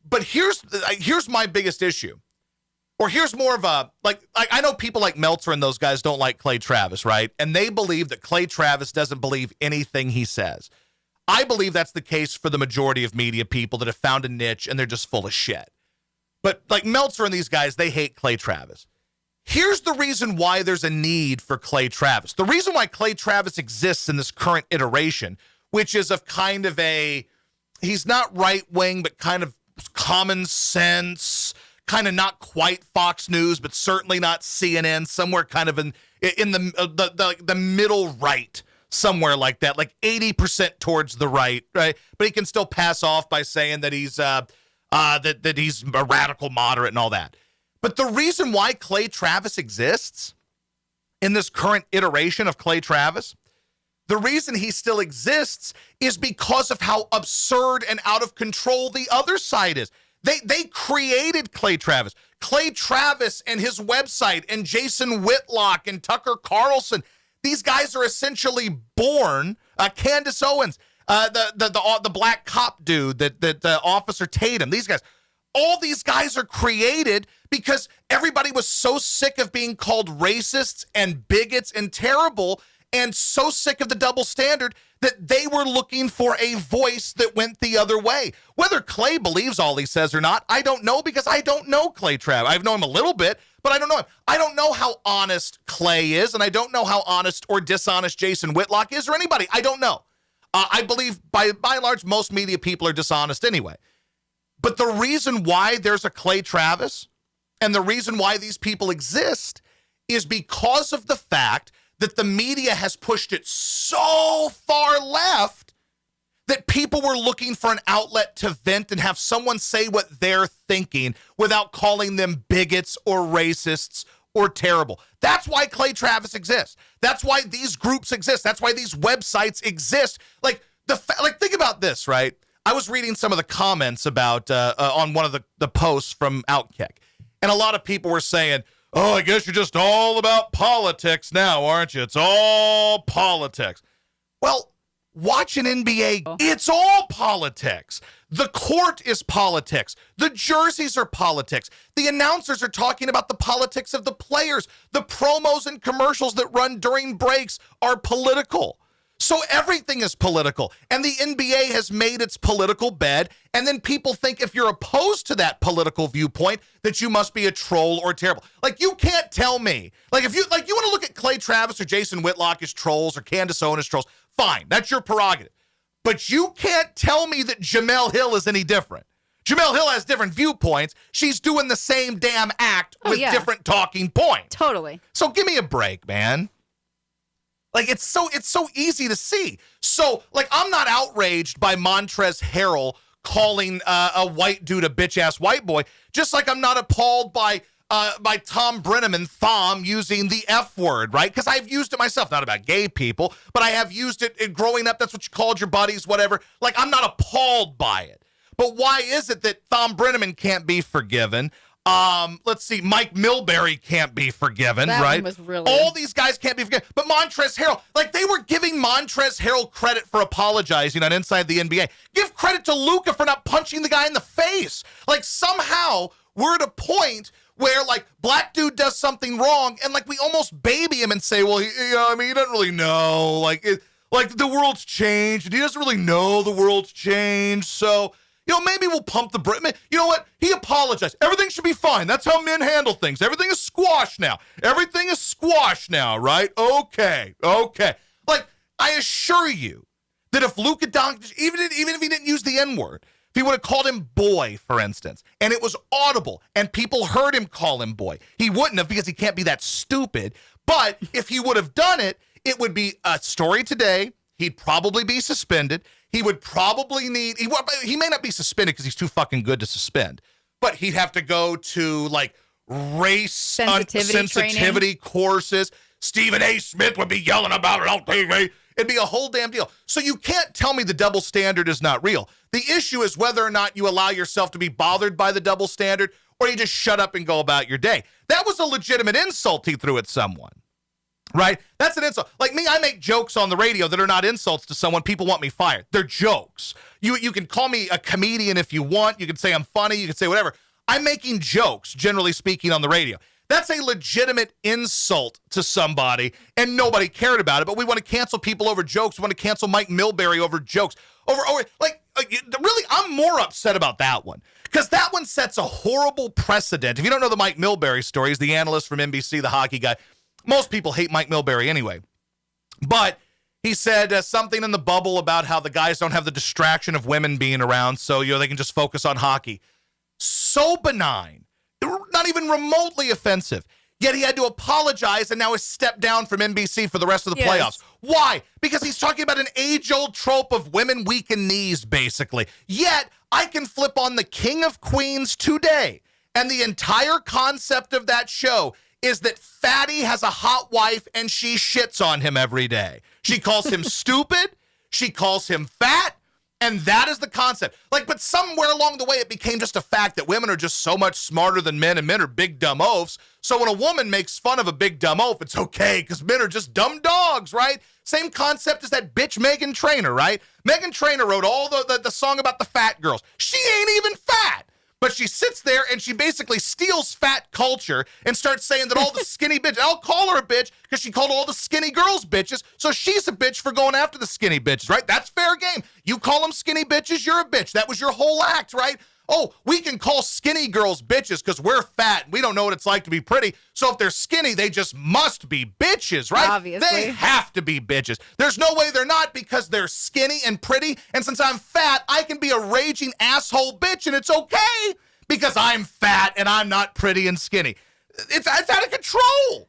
B: But here's my biggest issue. Or here's more of a, like I know people like Meltzer and those guys don't like Clay Travis, right? And they believe that Clay Travis doesn't believe anything he says. I believe that's the case for the majority of media people that have found a niche and they're just full of shit. But like Meltzer and these guys, they hate Clay Travis. Here's the reason why there's a need for Clay Travis. The reason why Clay Travis exists in this current iteration, which is of kind of he's not right-wing, but kind of common sense, kind of not quite Fox News, but certainly not CNN, somewhere kind of in the middle right, somewhere like that, like 80% towards the right, right? But he can still pass off by saying that he's that he's a radical moderate and all that. But the reason why Clay Travis exists in this current iteration of Clay Travis, the reason he still exists is because of how absurd and out of control the other side is. They created Clay Travis. Clay Travis and his website and Jason Whitlock and Tucker Carlson. These guys are essentially born. Candace Owens, the black cop dude, that Officer Tatum. These guys, all these guys are created because everybody was so sick of being called racists and bigots and terrible, and so sick of the double standard that they were looking for a voice that went the other way. Whether Clay believes all he says or not, I don't know because I don't know Clay Travis. I know him a little bit, but I don't know him. I don't know how honest Clay is, and I don't know how honest or dishonest Jason Whitlock is or anybody. I don't know. I believe by and large, most media people are dishonest anyway. But the reason why there's a Clay Travis and the reason why these people exist is because of the fact that the media has pushed it so far left that people were looking for an outlet to vent and have someone say what they're thinking without calling them bigots or racists or terrible. That's why Clay Travis exists. That's why these groups exist. That's why these websites exist. Like think about this, right? I was reading some of the comments about on one of the posts from Outkick, and a lot of people were saying, oh, I guess you're just all about politics now, aren't you? It's all politics. Well, watch an NBA. It's all politics. The court is politics. The jerseys are politics. The announcers are talking about the politics of the players. The promos and commercials that run during breaks are political. So everything is political, and the NBA has made its political bed, and then people think if you're opposed to that political viewpoint that you must be a troll or terrible. Like, you can't tell me. Like, if you want to look at Clay Travis or Jason Whitlock as trolls or Candace Owens as trolls, fine, that's your prerogative. But you can't tell me that Jemele Hill is any different. Jemele Hill has different viewpoints. She's doing the same damn act with different talking points.
C: Totally.
B: So give me a break, man. Like, it's so easy to see. So, like, I'm not outraged by Montrezl Harrell calling a white dude a bitch-ass white boy, just like I'm not appalled by Tom Brennan and Thom using the F word, right? Because I've used it myself, not about gay people, but I have used it growing up. That's what you called your buddies, whatever. Like, I'm not appalled by it. But why is it that Thom Brennan can't be forgiven? Let's see. Mike Milbury can't be forgiven,
C: That
B: right?
C: one was really-
B: All these guys can't be forgiven. But Montrezl Harrell, like they were giving Montrezl Harrell credit for apologizing on Inside the NBA. Give credit to Luka for not punching the guy in the face. Like somehow we're at a point where like black dude does something wrong and like we almost baby him and say, well, he doesn't really know. Like the world's changed and he doesn't really know the world's changed. So, maybe we'll pump the brakes. You know what? He apologized. Everything should be fine. That's how men handle things. Everything is squashed now. Everything is squashed now, right? Okay. Like, I assure you that if Luka Doncic, even if he didn't use the N-word, if he would have called him boy, for instance, and it was audible and people heard him call him boy, he wouldn't have because he can't be that stupid. But if he would have done it, it would be a story today. He'd probably be suspended. He would probably need, he may not be suspended because he's too fucking good to suspend, but he'd have to go to like race sensitivity courses. Stephen A. Smith would be yelling about it on TV. It'd be a whole damn deal. So you can't tell me the double standard is not real. The issue is whether or not you allow yourself to be bothered by the double standard or you just shut up and go about your day. That was a legitimate insult he threw at someone. Right? That's an insult. Like me, I make jokes on the radio that are not insults to someone. People want me fired. They're jokes. You can call me a comedian if you want. You can say I'm funny. You can say whatever. I'm making jokes, generally speaking, on the radio. That's a legitimate insult to somebody, and nobody cared about it. But we want to cancel people over jokes. We want to cancel Mike Milbury over jokes. Really, I'm more upset about that one because that one sets a horrible precedent. If you don't know the Mike Milbury story, he's the analyst from NBC, the hockey guy. Most people hate Mike Milbury anyway. But he said something in the bubble about how the guys don't have the distraction of women being around, so they can just focus on hockey. So benign, not even remotely offensive. Yet he had to apologize and now is stepped down from NBC for the rest of the playoffs. Why? Because he's talking about an age-old trope of women weak in knees, basically. Yet I can flip on the King of Queens today, and the entire concept of that show is that Fatty has a hot wife and she shits on him every day. She calls him stupid. She calls him fat. And that is the concept. But somewhere along the way, it became just a fact that women are just so much smarter than men and men are big dumb oafs. So when a woman makes fun of a big dumb oaf, it's okay because men are just dumb dogs, right? Same concept as that bitch Meghan Trainor, right? Meghan Trainor wrote all the song about the fat girls. She ain't even fat. But she sits there and she basically steals fat culture and starts saying that all the skinny bitches, I'll call her a bitch because she called all the skinny girls bitches. So she's a bitch for going after the skinny bitches, right? That's fair game. You call them skinny bitches, you're a bitch. That was your whole act, right? Oh, we can call skinny girls bitches because we're fat and we don't know what it's like to be pretty. So if they're skinny, they just must be bitches, right?
C: Obviously.
B: They have to be bitches. There's no way they're not because they're skinny and pretty. And since I'm fat, I can be a raging asshole bitch and it's okay because I'm fat and I'm not pretty and skinny. It's out of control.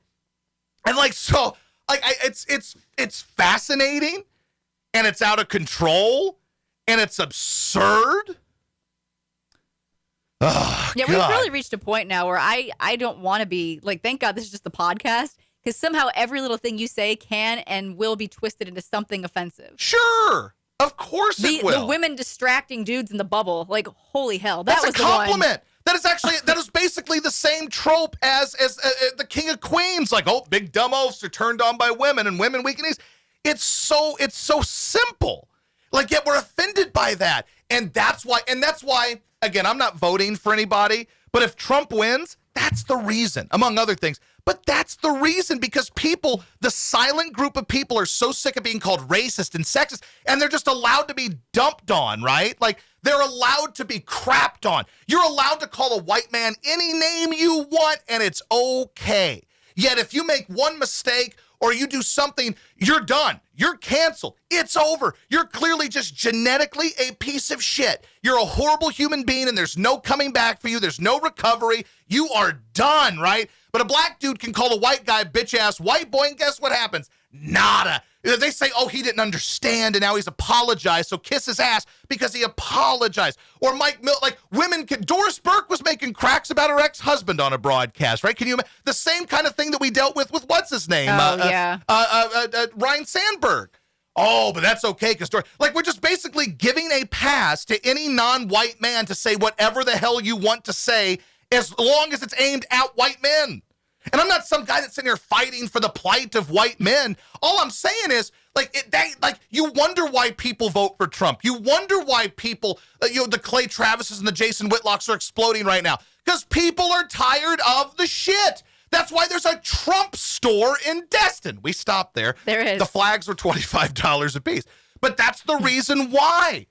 B: And it's fascinating and it's out of control and it's absurd. Oh,
C: yeah,
B: God.
C: we've really reached a point now where I don't want to be thank God this is just the podcast because somehow every little thing you say can and will be twisted into something offensive.
B: Sure. Of course it will.
C: The women distracting dudes in the bubble, holy hell. That
B: That's
C: was
B: a
C: the one.
B: compliment. That is basically the same trope as the King of Queens. Big dumb oafs are turned on by women and women weak in knees. It's so simple. Yet we're offended by that. And that's why, again, I'm not voting for anybody, but if Trump wins, that's the reason, among other things. But that's the reason because people, the silent group of people are so sick of being called racist and sexist, and they're just allowed to be dumped on, right? They're allowed to be crapped on. You're allowed to call a white man any name you want, and it's okay. Yet if you make one mistake or you do something, you're done. You're canceled. It's over. You're clearly just genetically a piece of shit. You're a horrible human being and there's no coming back for you. There's no recovery. You are done, right? But a black dude can call a white guy bitch-ass white boy, and guess what happens? Nada. They say, oh, he didn't understand and now he's apologized, so kiss his ass because he apologized. Or Doris Burke was making cracks about her ex-husband on a broadcast, right? Can you imagine? The same kind of thing that we dealt with what's his name?
C: Yeah.
B: Ryan Sandberg. Oh, but that's okay because we're just basically giving a pass to any non-white man to say whatever the hell you want to say as long as it's aimed at white men. And I'm not some guy that's sitting here fighting for the plight of white men. All I'm saying is, you wonder why people vote for Trump. You wonder why people, the Clay Travises and the Jason Whitlocks are exploding right now. Because people are tired of the shit. That's why there's a Trump store in Destin. We stopped there.
C: There is.
B: The flags were $25 a piece. But that's the reason why.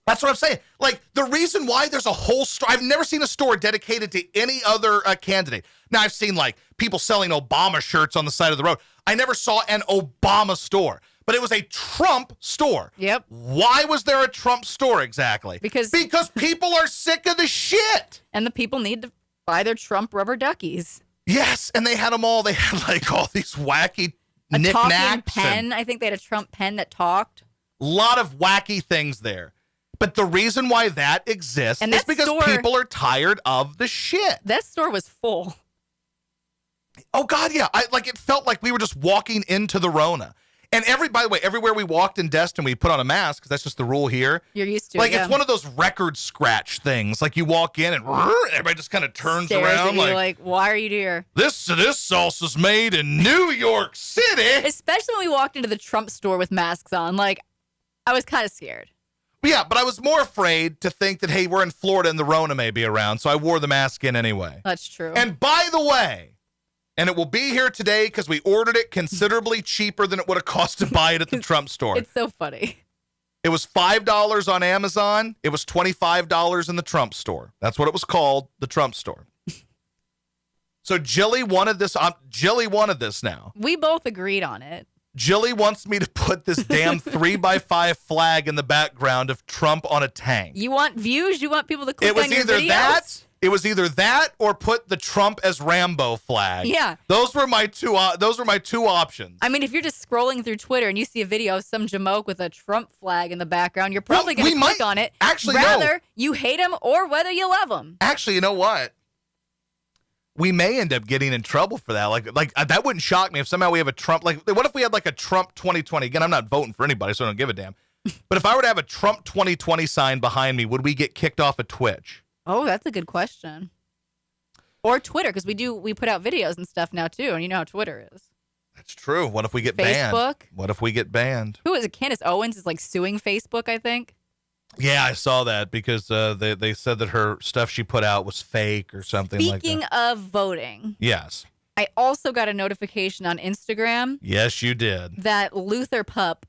B: That's what I'm saying. Like, the reason why there's a whole store, I've never seen a store dedicated to any other candidate. Now, I've seen, like, people selling Obama shirts on the side of the road. I never saw an Obama store, but it was a Trump store.
C: Yep.
B: Why was there a Trump store exactly?
C: Because
B: people are sick of the shit.
C: And the people need to buy their Trump rubber duckies.
B: Yes, and they had them all. They had, like, all these wacky
C: A talking
B: knickknacks.
C: pen. I think they had a Trump pen that talked.
B: A lot of wacky things there. But the reason why that exists
C: And
B: is
C: that
B: because
C: store-
B: people are tired of the shit.
C: That store was full.
B: Oh, God, yeah. It felt like we were just walking into the Rona. And by the way, everywhere we walked in Destin, we put on a mask because that's just the rule here.
C: You're used to
B: Like,
C: it.
B: it's one of those record scratch things. Like, you walk in and everybody just kind of turns
C: Stares at
B: around
C: you
B: like,
C: why are you here?
B: this sauce is made in New York City.
C: Especially when we walked into the Trump store with masks on. Like, I was kind of scared.
B: Yeah, but I was more afraid to think that, hey, we're in Florida and the Rona may be around, so I wore the mask in anyway.
C: That's true.
B: And by the way, and it will be here today because we ordered it considerably cheaper than it would have cost to buy it at the Trump store.
C: It's so funny.
B: It was $5 on Amazon. It was $25 in the Trump store. That's what it was called, the Trump store. So Jilly wanted this. Jilly wanted this now.
C: We both agreed on it.
B: Jilly wants me to put this damn 3x5 flag in the background of Trump on a tank.
C: You want views? You want people to click
B: It was
C: on your
B: either
C: videos?
B: that. It was either that or put the Trump as Rambo flag.
C: Yeah.
B: Those were my two. Those were my two options.
C: I mean, if you're just scrolling through Twitter and you see a video of some jamoke with a Trump flag in the background, you're probably going to click on it.
B: Actually,
C: whether you hate him or whether you love him.
B: Actually, you know what? We may end up getting in trouble for that. Like that wouldn't shock me if somehow we have a Trump. Like, what if we had like a Trump 2020? Again, I'm not voting for anybody, so I don't give a damn. But if I were to have a Trump 2020 sign behind me, would we get kicked off of Twitch?
C: Oh, that's a good question. Or Twitter, because we put out videos and stuff now too, and you know how Twitter is.
B: That's true. What if we get banned?
C: Facebook.
B: What if we get banned?
C: Who is it? Candace Owens is like suing Facebook, I think.
B: Yeah, I saw that because they said that her stuff she put out was fake or something like that.
C: Speaking of voting,
B: Yes.
C: I also got a notification on Instagram
B: Yes, you did.
C: that Luther Pup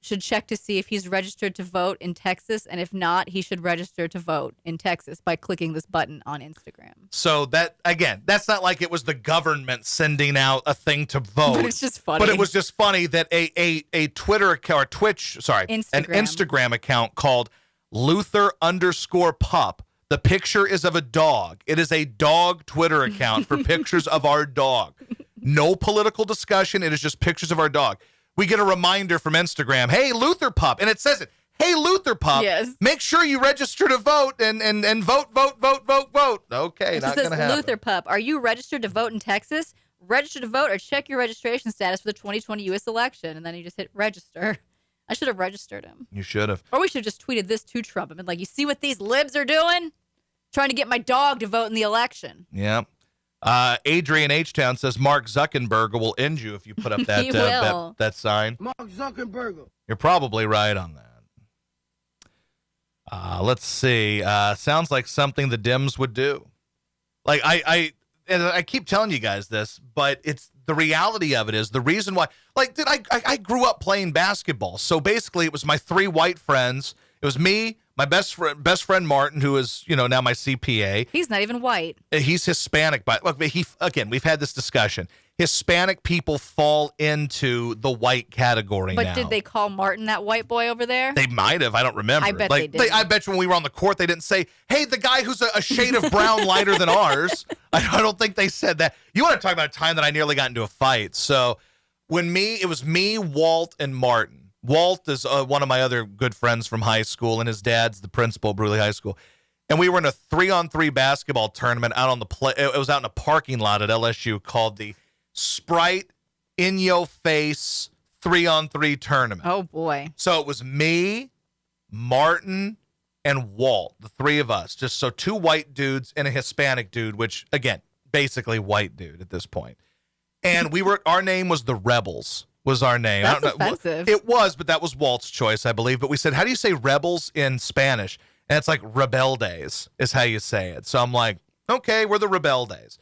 C: should check to see if he's registered to vote in Texas, and if not, he should register to vote in Texas by clicking this button on Instagram.
B: So that, again, that's not like it was the government sending out a thing to vote.
C: But it's just funny.
B: But it was just funny that a Twitter account or Twitch, sorry, an
C: Instagram.
B: Instagram account called Luther_pup. The picture is of a dog. It is a dog Twitter account for pictures of our dog. No political discussion. It is just pictures of our dog. We get a reminder from Instagram. Hey, Luther Pup. And it says it. Hey, Luther Pup.
C: Yes.
B: Make sure you register to vote and vote. Okay,
C: It
B: not
C: says,
B: going to happen.
C: Luther Pup, are you registered to vote in Texas? Register to vote or check your registration status for the 2020 U.S. election. And then you just hit register. I should have registered him.
B: You should have.
C: Or we should have just tweeted this to Trump and been like, you see what these libs are doing? Trying to get my dog to vote in the election.
B: Yeah. Adrian H-Town says Mark Zuckerberg will end you if you put up that
C: He will.
B: that sign.
F: Mark Zuckerberg.
B: You're probably right on that. Let's see. Sounds like something the Dems would do. Like I keep telling you guys this, but it's the reality of it is the reason why. Like, I grew up playing basketball, so basically it was my three white friends. It was me, my best friend Martin, who is now my CPA.
C: He's not even white.
B: He's Hispanic, but look, we've had this discussion. Hispanic people fall into the white category
C: But
B: now.
C: did they call Martin that white boy over there?
B: They might have. I don't remember.
C: I bet they did.
B: I bet you when we were on the court, they didn't say, hey, the guy who's a shade of brown lighter than ours. I don't think they said that. You want to talk about a time that I nearly got into a fight. So it was me, Walt, and Martin. Walt is one of my other good friends from high school, and his dad's the principal of Bruley High School. And we were in a 3-on-3 basketball tournament out on it was out in a parking lot at LSU called the Sprite In Yo Face 3-on-3 tournament.
C: Oh, boy.
B: So it was me, Martin, and Walt, the three of us, just so 2 white dudes and a Hispanic dude, which again, basically white dude at this point. And our name was the Rebels, was our name.
C: That's
B: I don't know.
C: offensive.
B: It was, but that was Walt's choice, I believe. But we said, how do you say rebels in Spanish? And it's like Rebeldes is how you say it. So I'm like, okay, we're the Rebeldes.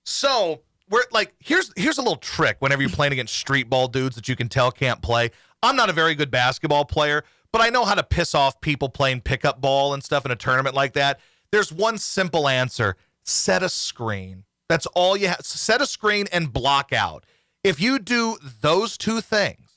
B: So we're like, here's a little trick whenever you're playing against street ball dudes that you can tell can't play. I'm not a very good basketball player, but I know how to piss off people playing pickup ball and stuff in a tournament like that. There's one simple answer. Set a screen. That's all you have. Set a screen and block out. If you do those 2 things,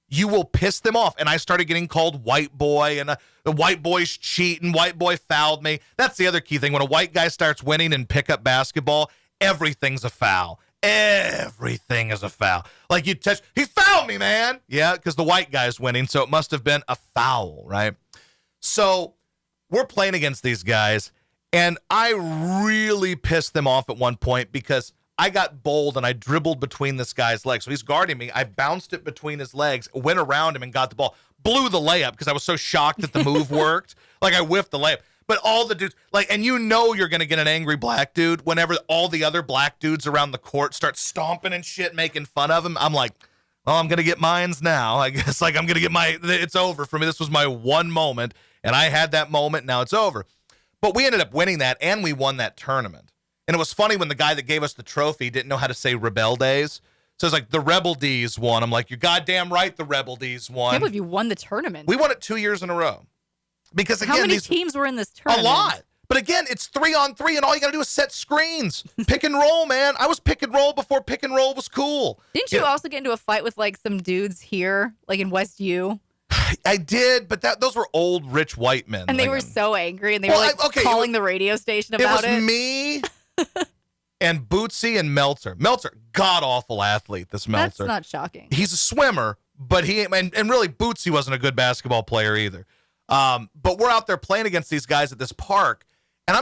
B: you will piss them off. And I started getting called white boy, and the white boy's cheating. White boy fouled me. That's the other key thing. When a white guy starts winning in pickup basketball, everything's a foul. Everything is a foul. Like you touch, he fouled me, man. Yeah, because the white guy's winning, so it must have been a foul, right? So we're playing against these guys, and I really pissed them off at one point because I got bold and I dribbled between this guy's legs. So he's guarding me. I bounced it between his legs, went around him and got the ball. Blew the layup because I was so shocked that the move worked. Like I whiffed the layup. But all the dudes, like, and you know you're going to get an angry black dude whenever all the other black dudes around the court start stomping and shit, making fun of him. I'm like, well, I'm going to get mines now. I guess, like, I'm going to get it's over for me. This was my one moment, and I had that moment. Now it's over. But we ended up winning that, and we won that tournament. And it was funny when the guy that gave us the trophy didn't know how to say Rebel Days. So it's like, the Rebel D's won. I'm like, you're goddamn right, the Rebel D's
C: I
B: won.
C: can't believe you won the tournament.
B: We won it 2 years in a row. Because again,
C: how many teams were in this
B: a
C: tournament?
B: lot. But again, it's 3-on-3, and all you got to do is set screens. Pick and roll, man. I was pick and roll before pick and roll was cool.
C: Didn't you also get into a fight with like some dudes here, like in West U?
B: I did, but those were old rich white men.
C: And they were so angry, and they were like calling the radio station about it.
B: It was me and Bootsy and Meltzer. Meltzer, god-awful athlete, this Meltzer.
C: That's not shocking.
B: He's a swimmer, but and really Bootsy wasn't a good basketball player either. But we're out there playing against these guys at this park, and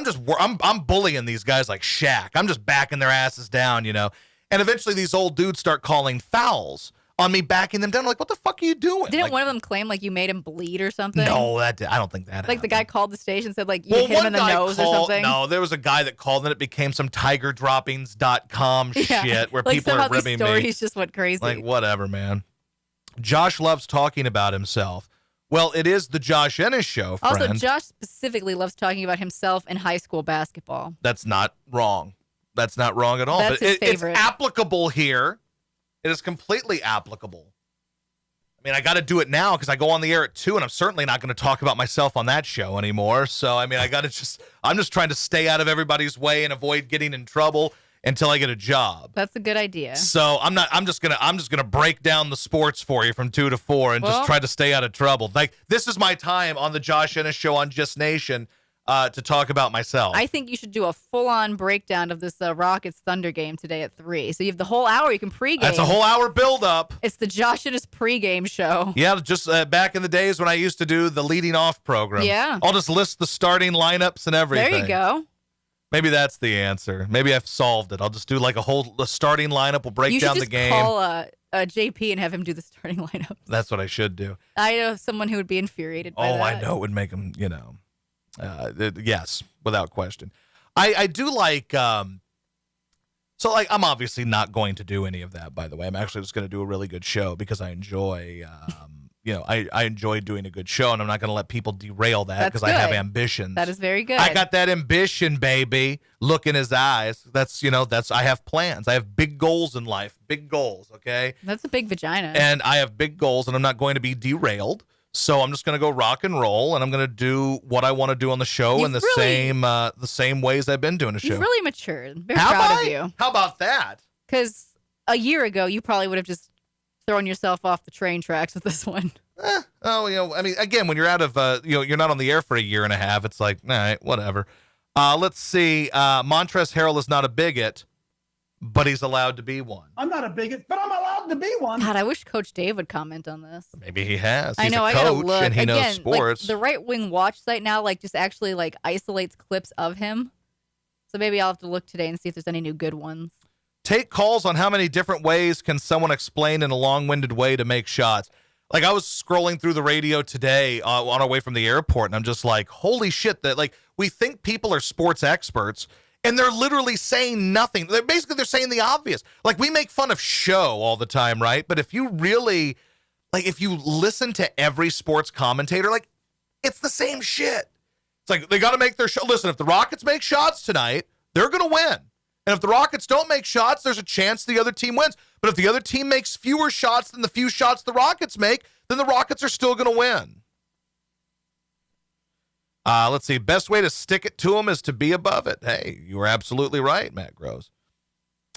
B: I'm bullying these guys like Shaq. I'm just backing their asses down, you know. And eventually these old dudes start calling fouls on me, backing them down. I'm like, what the fuck are you doing?
C: Didn't
B: like,
C: one of them claim like you made him bleed or something?
B: No, I don't think that
C: Like
B: happened.
C: the guy called the station and said like you hit him in the nose or something?
B: No, there was a guy that called, and it became some tigerdroppings.com shit where
C: like
B: people
C: somehow
B: are ribbing
C: these stories
B: me.
C: just went crazy.
B: Like, whatever, man. Josh loves talking about himself. Well, it is the Josh Ennis Show, friend.
C: Also, Josh specifically loves talking about himself in high school basketball.
B: That's not wrong. That's not wrong at all.
C: That's
B: but
C: his favorite.
B: It's applicable here. It is completely applicable. I mean, I got to do it now because I go on the air at 2, and I'm certainly not going to talk about myself on that show anymore. So, I mean, I'm just trying to stay out of everybody's way and avoid getting in trouble until I get a job.
C: That's a good idea.
B: So I'm just gonna break down the sports for you from 2 to 4 and just try to stay out of trouble. Like, this is my time on the Josh Ennis Show on Just Nation to talk about myself.
C: I think you should do a full-on breakdown of this Rockets Thunder game today at 3. So you have the whole hour. You can pregame.
B: That's a whole hour build-up.
C: It's the Josh Ennis pregame show.
B: Yeah, just back in the days when I used to do the leading off program.
C: Yeah.
B: I'll just list the starting lineups and everything.
C: There you go.
B: Maybe that's the answer. Maybe I've solved it. I'll just do like a starting lineup. We'll break down the game.
C: You should just call JP and have him do the starting lineup.
B: That's what I should do.
C: I know someone who would be infuriated by that.
B: Oh, I know. It would make him, yes, without question. I do like, so like, I'm obviously not going to do any of that, by the way. I'm actually just going to do a really good show because I enjoy, I enjoy doing a good show, and I'm not going to let people derail that because I have ambitions.
C: That is very good.
B: I got that ambition, baby. Look in his eyes. I have plans. I have big goals in life. Big goals, okay?
C: That's a big vagina.
B: And I have big goals, and I'm not going to be derailed. So I'm just going to go rock and roll, and I'm going to do what I want to do on the show in the same ways I've been doing the show.
C: You've really matured. Very proud of you.
B: How about that?
C: Because a year ago, you probably would have just thrown yourself off the train tracks with this one.
B: I mean, again, when you're out of, you're not on the air for a year and a half, it's like, all right, whatever. Let's see. Montrezl Harrell is not a bigot, but he's allowed to be one.
F: I'm not a bigot, but I'm allowed to be one.
C: God, I wish Coach Dave would comment on this.
B: Maybe he has.
C: I
B: He's
C: know.
B: a
C: I gotta
B: coach,
C: look.
B: and he knows
C: Again,
B: sports.
C: like, the right wing watch site now, like, just actually like isolates clips of him. So maybe I'll have to look today and see if there's any new good ones.
B: Take calls on how many different ways can someone explain in a long-winded way to make shots. Like, I was scrolling through the radio today on our way from the airport, and I'm just like, holy shit, that like we think people are sports experts, and they're literally saying nothing. They're saying the obvious. Like, we make fun of show all the time, right? But if you really, like, if you listen to every sports commentator, like, it's the same shit. It's like, they got to make their shot. Listen, if the Rockets make shots tonight, they're going to win. And if the Rockets don't make shots, there's a chance the other team wins. But if the other team makes fewer shots than the few shots the Rockets make, then the Rockets are still going to win. Let's see. Best way to stick it to them is to be above it. Hey, you were absolutely right, Matt Gross.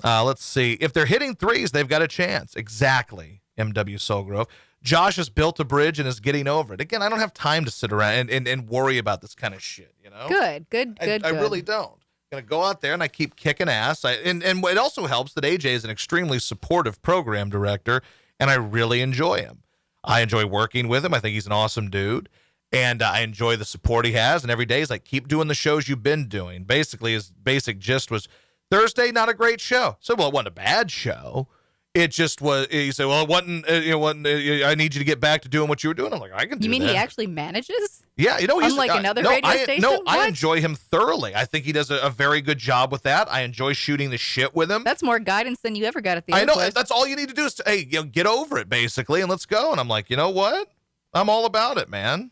B: Let's see. If they're hitting threes, they've got a chance. Exactly, M.W. Soulgrove. Josh has built a bridge and is getting over it. Again, I don't have time to sit around and worry about this kind of shit, you know?
C: Good.
B: I really don't. I'm going to go out there and I keep kicking ass. And it also helps that AJ is an extremely supportive program director, and I really enjoy him. I enjoy working with him. I think he's an awesome dude. And I enjoy the support he has. And every day he's like, keep doing the shows you've been doing. Basically, his basic gist was Thursday, not a great show. So, well, it wasn't a bad show. It just was. He said, well, it wasn't. I need you to get back to doing what you were doing. I'm like, I can do that.
C: You mean he actually manages?
B: Yeah, he's
C: unlike another radio station.
B: No,
C: What?
B: I enjoy him thoroughly. I think he does a very good job with that. I enjoy shooting the shit with him.
C: That's more guidance than you ever got at the
B: I
C: other
B: know.
C: place.
B: That's all you need to do is get over it, basically, and let's go. And I'm like, you know what? I'm all about it, man.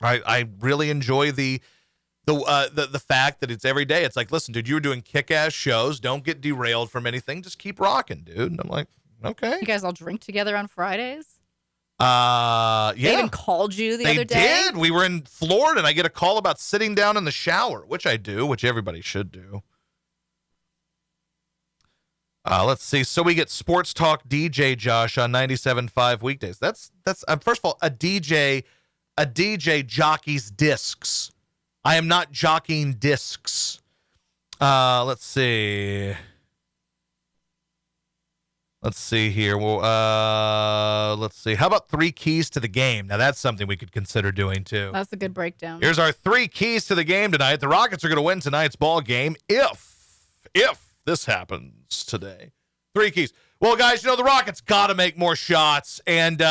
B: I really enjoy the fact that it's every day. It's like, listen, dude, you were doing kick-ass shows. Don't get derailed from anything. Just keep rocking, dude. And I'm like, okay.
C: You guys all drink together on Fridays?
B: Yeah.
C: They even called you the
B: They
C: other day?
B: did. We were in Florida, and I get a call about sitting down in the shower, which I do, which everybody should do. Let's see. So we get Sports Talk DJ Josh on 97.5 weekdays. That's first of all, a DJ jockeys discs. I am not jockeying discs. Let's see. Let's see here. Well, let's see. How about 3 keys to the game? Now, that's something we could consider doing, too.
C: That's a good breakdown.
B: Here's our 3 keys to the game tonight. The Rockets are going to win tonight's ball game if this happens today. 3 keys. Well, guys, the Rockets got to make more shots, and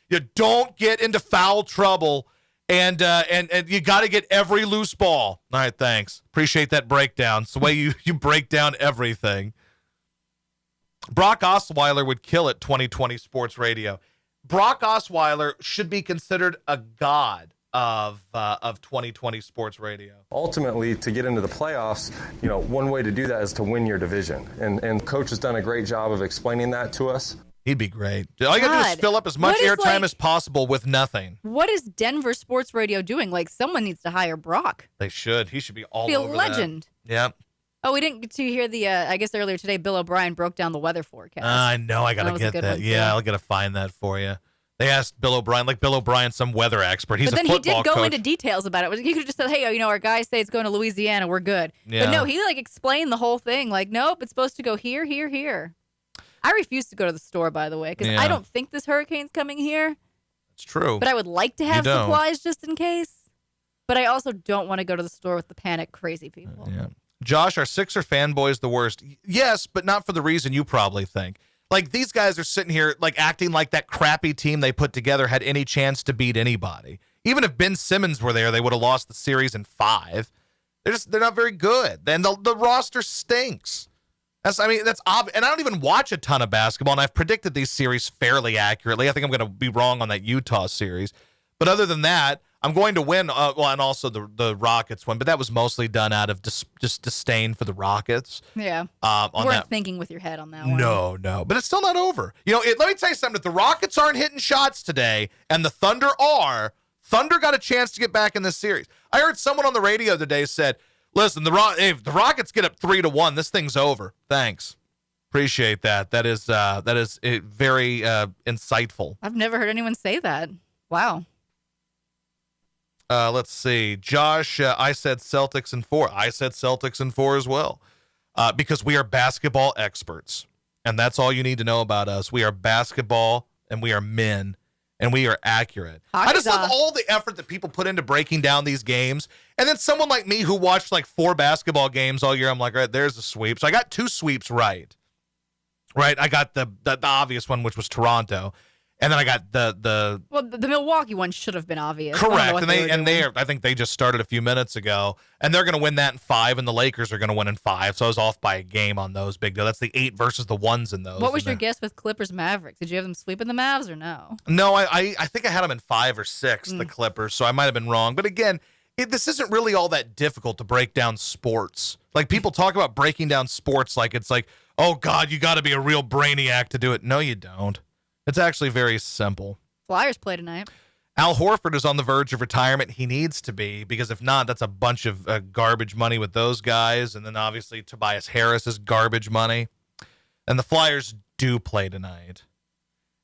B: you don't get into foul trouble, and you got to get every loose ball. All right, thanks. Appreciate that breakdown. It's the way you break down everything. Brock Osweiler would kill it 2020 sports radio. Brock Osweiler should be considered a god of 2020 sports radio.
D: Ultimately, to get into the playoffs, one way to do that is to win your division. And Coach has done a great job of explaining that to us.
B: He'd be great. All you got to do is fill up as much airtime as possible with nothing.
C: What is Denver sports radio doing? Like, someone needs to hire Brock.
B: They should. He should be all
C: Be a
B: over
C: legend.
B: that. Yeah.
C: Oh, we didn't get to hear the, I guess earlier today, Bill O'Brien broke down the weather forecast.
B: I know. I got to get that. Yeah, I'll got to find that for you. They asked Bill O'Brien, some weather expert. He's a football coach. But then he did
C: go into details about it. He could have just said, hey, our guys say it's going to Louisiana. We're good.
B: Yeah.
C: But no, he explained the whole thing. Like, nope, it's supposed to go here, here, here. I refuse to go to the store, by the way, because I don't think this hurricane's coming here.
B: It's true.
C: But I would like to have supplies just in case. But I also don't want to go to the store with the panic crazy people.
B: Yeah. Josh, are Sixer fanboys the worst? Yes, but not for the reason you probably think. Like, these guys are sitting here, acting like that crappy team they put together had any chance to beat anybody. Even if Ben Simmons were there, they would have lost the series in 5. They're not very good. And the roster stinks. That's obvious. And I don't even watch a ton of basketball, and I've predicted these series fairly accurately. I think I'm going to be wrong on that Utah series. But other than that, I'm going to win. And also the Rockets win, but that was mostly done out of just disdain for the Rockets.
C: Yeah. You weren't thinking with your head on that one.
B: No. But it's still not over. Let me tell you something. If the Rockets aren't hitting shots today and the Thunder are, Thunder got a chance to get back in this series. I heard someone on the radio today said, listen, if the Rockets get up 3-1, this thing's over. Thanks. Appreciate that. That is very insightful.
C: I've never heard anyone say that. Wow.
B: Let's see. Josh, I said Celtics in 4. I said Celtics in 4 as well. Because we are basketball experts. And that's all you need to know about us. We are basketball, and we are men, and we are accurate. I just love all the effort that people put into breaking down these games. And then someone like me who watched 4 basketball games all year, I'm like, all right, there's a sweep. So I got 2 sweeps right. Right? I got the obvious one, which was Toronto. And then I got the
C: Well, the Milwaukee one should have been obvious. I don't know
B: correct,
C: what
B: and
C: were doing.
B: I think they just started a few minutes ago, and they're going to win that in 5, and the Lakers are going to win in 5. So I was off by a game on those. Big deal. That's the 8 versus the 1s in those.
C: What was
B: and
C: your guess with Clippers Mavericks? Did you have them sweeping the Mavs or no?
B: No, I think I had them in 5 or 6, the Clippers. So I might have been wrong. But again, this isn't really all that difficult to break down sports. Like people talk about breaking down sports like it's like, oh God, you got to be a real brainiac to do it. No, you don't. It's actually very simple.
C: Flyers play tonight.
B: Al Horford is on the verge of retirement. He needs to be, because if not, that's a bunch of garbage money with those guys. And then obviously Tobias Harris is garbage money. And the Flyers do play tonight.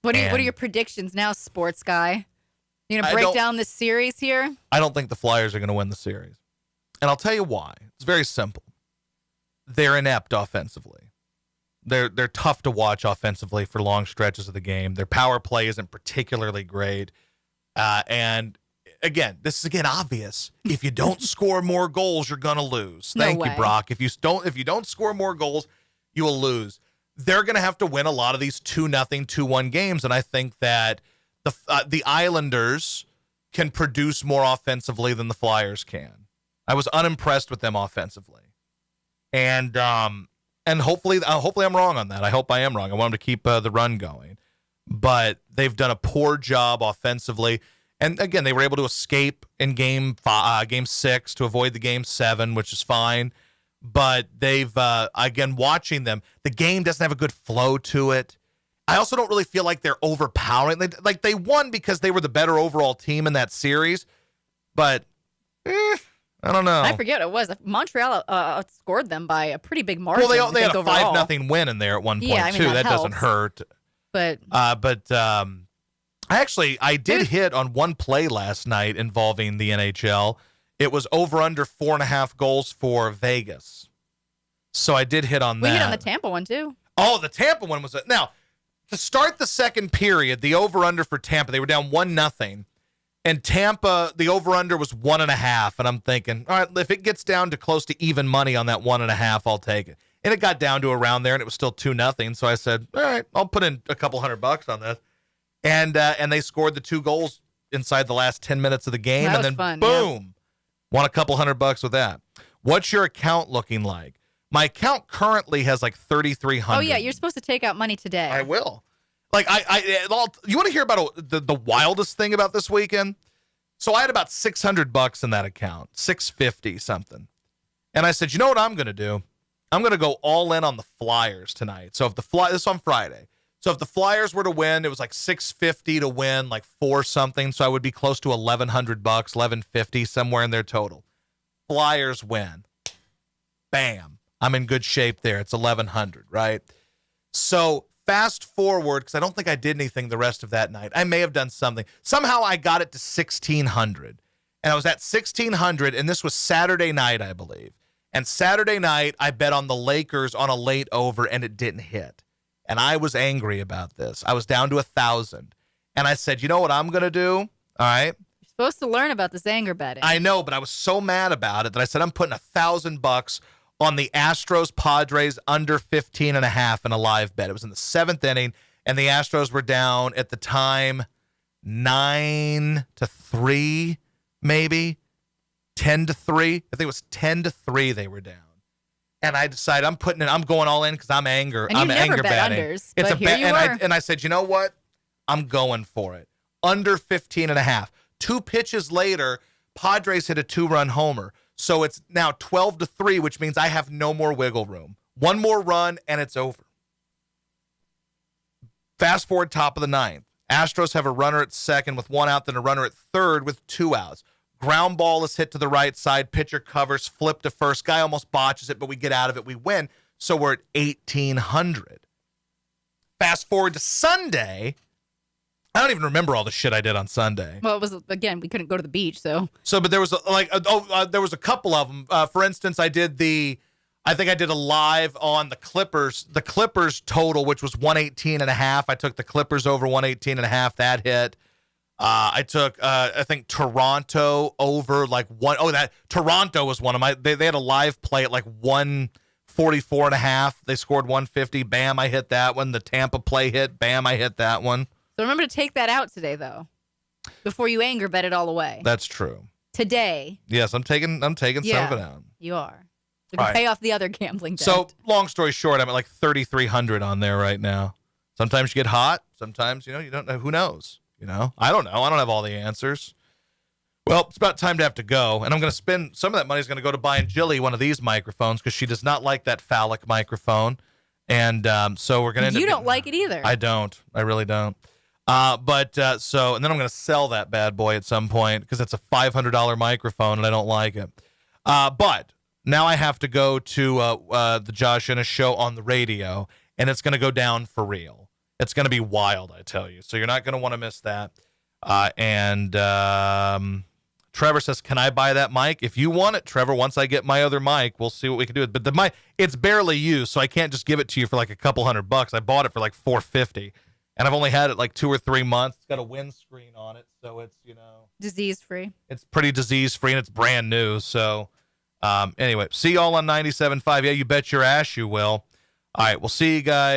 C: What are
B: And-
C: your predictions now, sports guy? You gonna
B: I
C: break
B: don't-
C: down this series here?
B: I don't think the Flyers are going to win the series. And I'll tell you why. It's very simple. They're inept offensively. They're tough to watch offensively for long stretches of the game. Their power play isn't particularly great. And again, this is obvious. If you don't score more goals, you're going to lose.
C: No
B: Thank you,
C: way.
B: Brock. If you don't score more goals, you will lose. They're going to have to win a lot of these 2-0, 2-1 games, and I think that the Islanders can produce more offensively than the Flyers can. I was unimpressed with them offensively, and hopefully I'm wrong on that. I hope I am wrong. I want them to keep the run going, but they've done a poor job offensively. And again, they were able to escape in game 6 to avoid the game 7, which is fine. But they've again, watching them, the game doesn't have a good flow to it. I also don't really feel like they're overpowering. They won because they were the better overall team in that series, but I don't know.
C: I forget what it was. Montreal outscored them by a pretty big margin.
B: Well, they had a
C: overall.
B: 5-0 win in there at one point
C: Yeah, I mean,
B: too.
C: that
B: doesn't
C: helps.
B: hurt.
C: But
B: I did hit on one play last night involving the NHL. It was over under 4.5 goals for Vegas. So I did hit on
C: we
B: that.
C: hit on the Tampa one too.
B: Oh, the Tampa one was now to start the second period. The over under for Tampa, they were down 1-0, and Tampa, the over under was 1.5. And I'm thinking, all right, if it gets down to close to even money on that 1.5, I'll take it. And it got down to around there, and it was still 2-0. So I said, all right, I'll put in a couple $100 on this. And they scored the 2 goals inside the last 10 minutes of the game,
C: That
B: and
C: was
B: then
C: fun,
B: boom, won a couple $100 with that. What's your account looking like? My account currently has like 3,300.
C: Oh yeah, you're supposed to take out money today.
B: I will. Like you want to hear about the wildest thing about this weekend? So I had about $600 in that account, 650 something, and I said, you know what I'm going to do? I'm going to go all in on the Flyers tonight. So if this is on Friday. So if the Flyers were to win, it was like 650 to win, like 4 something. So I would be close to $1,100, 1,150 somewhere in their total. Flyers win. Bam. I'm in good shape there. It's 1,100, right? So fast forward, because I don't think I did anything the rest of that night. I may have done something. Somehow I got it to 1,600. And I was at 1,600, and this was Saturday night, I believe. And Saturday night, I bet on the Lakers on a late over, and it didn't hit. And I was angry about this. I was down to 1,000. And I said, you know what I'm going to do? All right.
C: You're supposed to learn about this anger betting.
B: I know, but I was so mad about it that I said, I'm putting $1,000 on the Astros Padres under 15.5 in a live bet. It was in the 7th inning, and the Astros were down at the time 9-3, maybe 10-3. I think it was 10-3 they were down. And I decided I'm going all in because I'm angry.
C: And you
B: I'm
C: never
B: anger
C: bet
B: betting.
C: unders,
B: It's
C: but
B: a
C: here
B: bet,
C: you
B: and
C: were.
B: I said, you know what? I'm going for it. Under 15.5. 2 pitches later, Padres hit a 2-run homer. So it's now 12-3, which means I have no more wiggle room. 1 more run, and it's over. Fast forward, top of the 9th. Astros have a runner at second with 1 out, then a runner at third with 2 outs. Ground ball is hit to the right side. Pitcher covers, flip to first. Guy almost botches it, but we get out of it. We win. So we're at 1,800. Fast forward to Sunday. I don't even remember all the shit I did on Sunday.
C: Well, it was, again, we couldn't go to the beach, so.
B: But there was there was a couple of them. For instance, I think I did a live on the Clippers. The Clippers total, which was 118.5. I took the Clippers over 118.5. That hit. I took I think Toronto over like one. Oh, that Toronto was one of my. They had a live play at like 144.5. They scored 150. Bam, I hit that one. The Tampa play hit. Bam, I hit that one.
C: So remember to take that out today, though, before you anger bet it all away.
B: That's true.
C: Today.
B: Yes, I'm taking some of it out.
C: You are. To
B: All right.
C: pay off the other gambling debt.
B: So, long story short, I'm at like 3,300 on there right now. Sometimes you get hot. Sometimes, you don't know. Who knows? I don't know. I don't have all the answers. Well, it's about time to have to go. And I'm going to spend some of that money is going to go to buying Jilly one of these microphones because she does not like that phallic microphone. And so we're going to
C: You don't like it either.
B: I don't. I really don't. And then I'm going to sell that bad boy at some point because it's a $500 microphone and I don't like it. But now I have to go to the Josh Innes show on the radio, and it's going to go down for real. It's going to be wild, I tell you. So you're not going to want to miss that. Trevor says, can I buy that mic? If you want it, Trevor, once I get my other mic, we'll see what we can do with it. But the mic, it's barely used, so I can't just give it to you for like a couple $100. I bought it for like $450, and I've only had it like 2 or 3 months. It's got a windscreen on it, so it's,
C: Disease-free.
B: it's pretty disease-free, and it's brand new. So anyway, see y'all on 97.5. Yeah, you bet your ass you will. All right, we'll see you guys.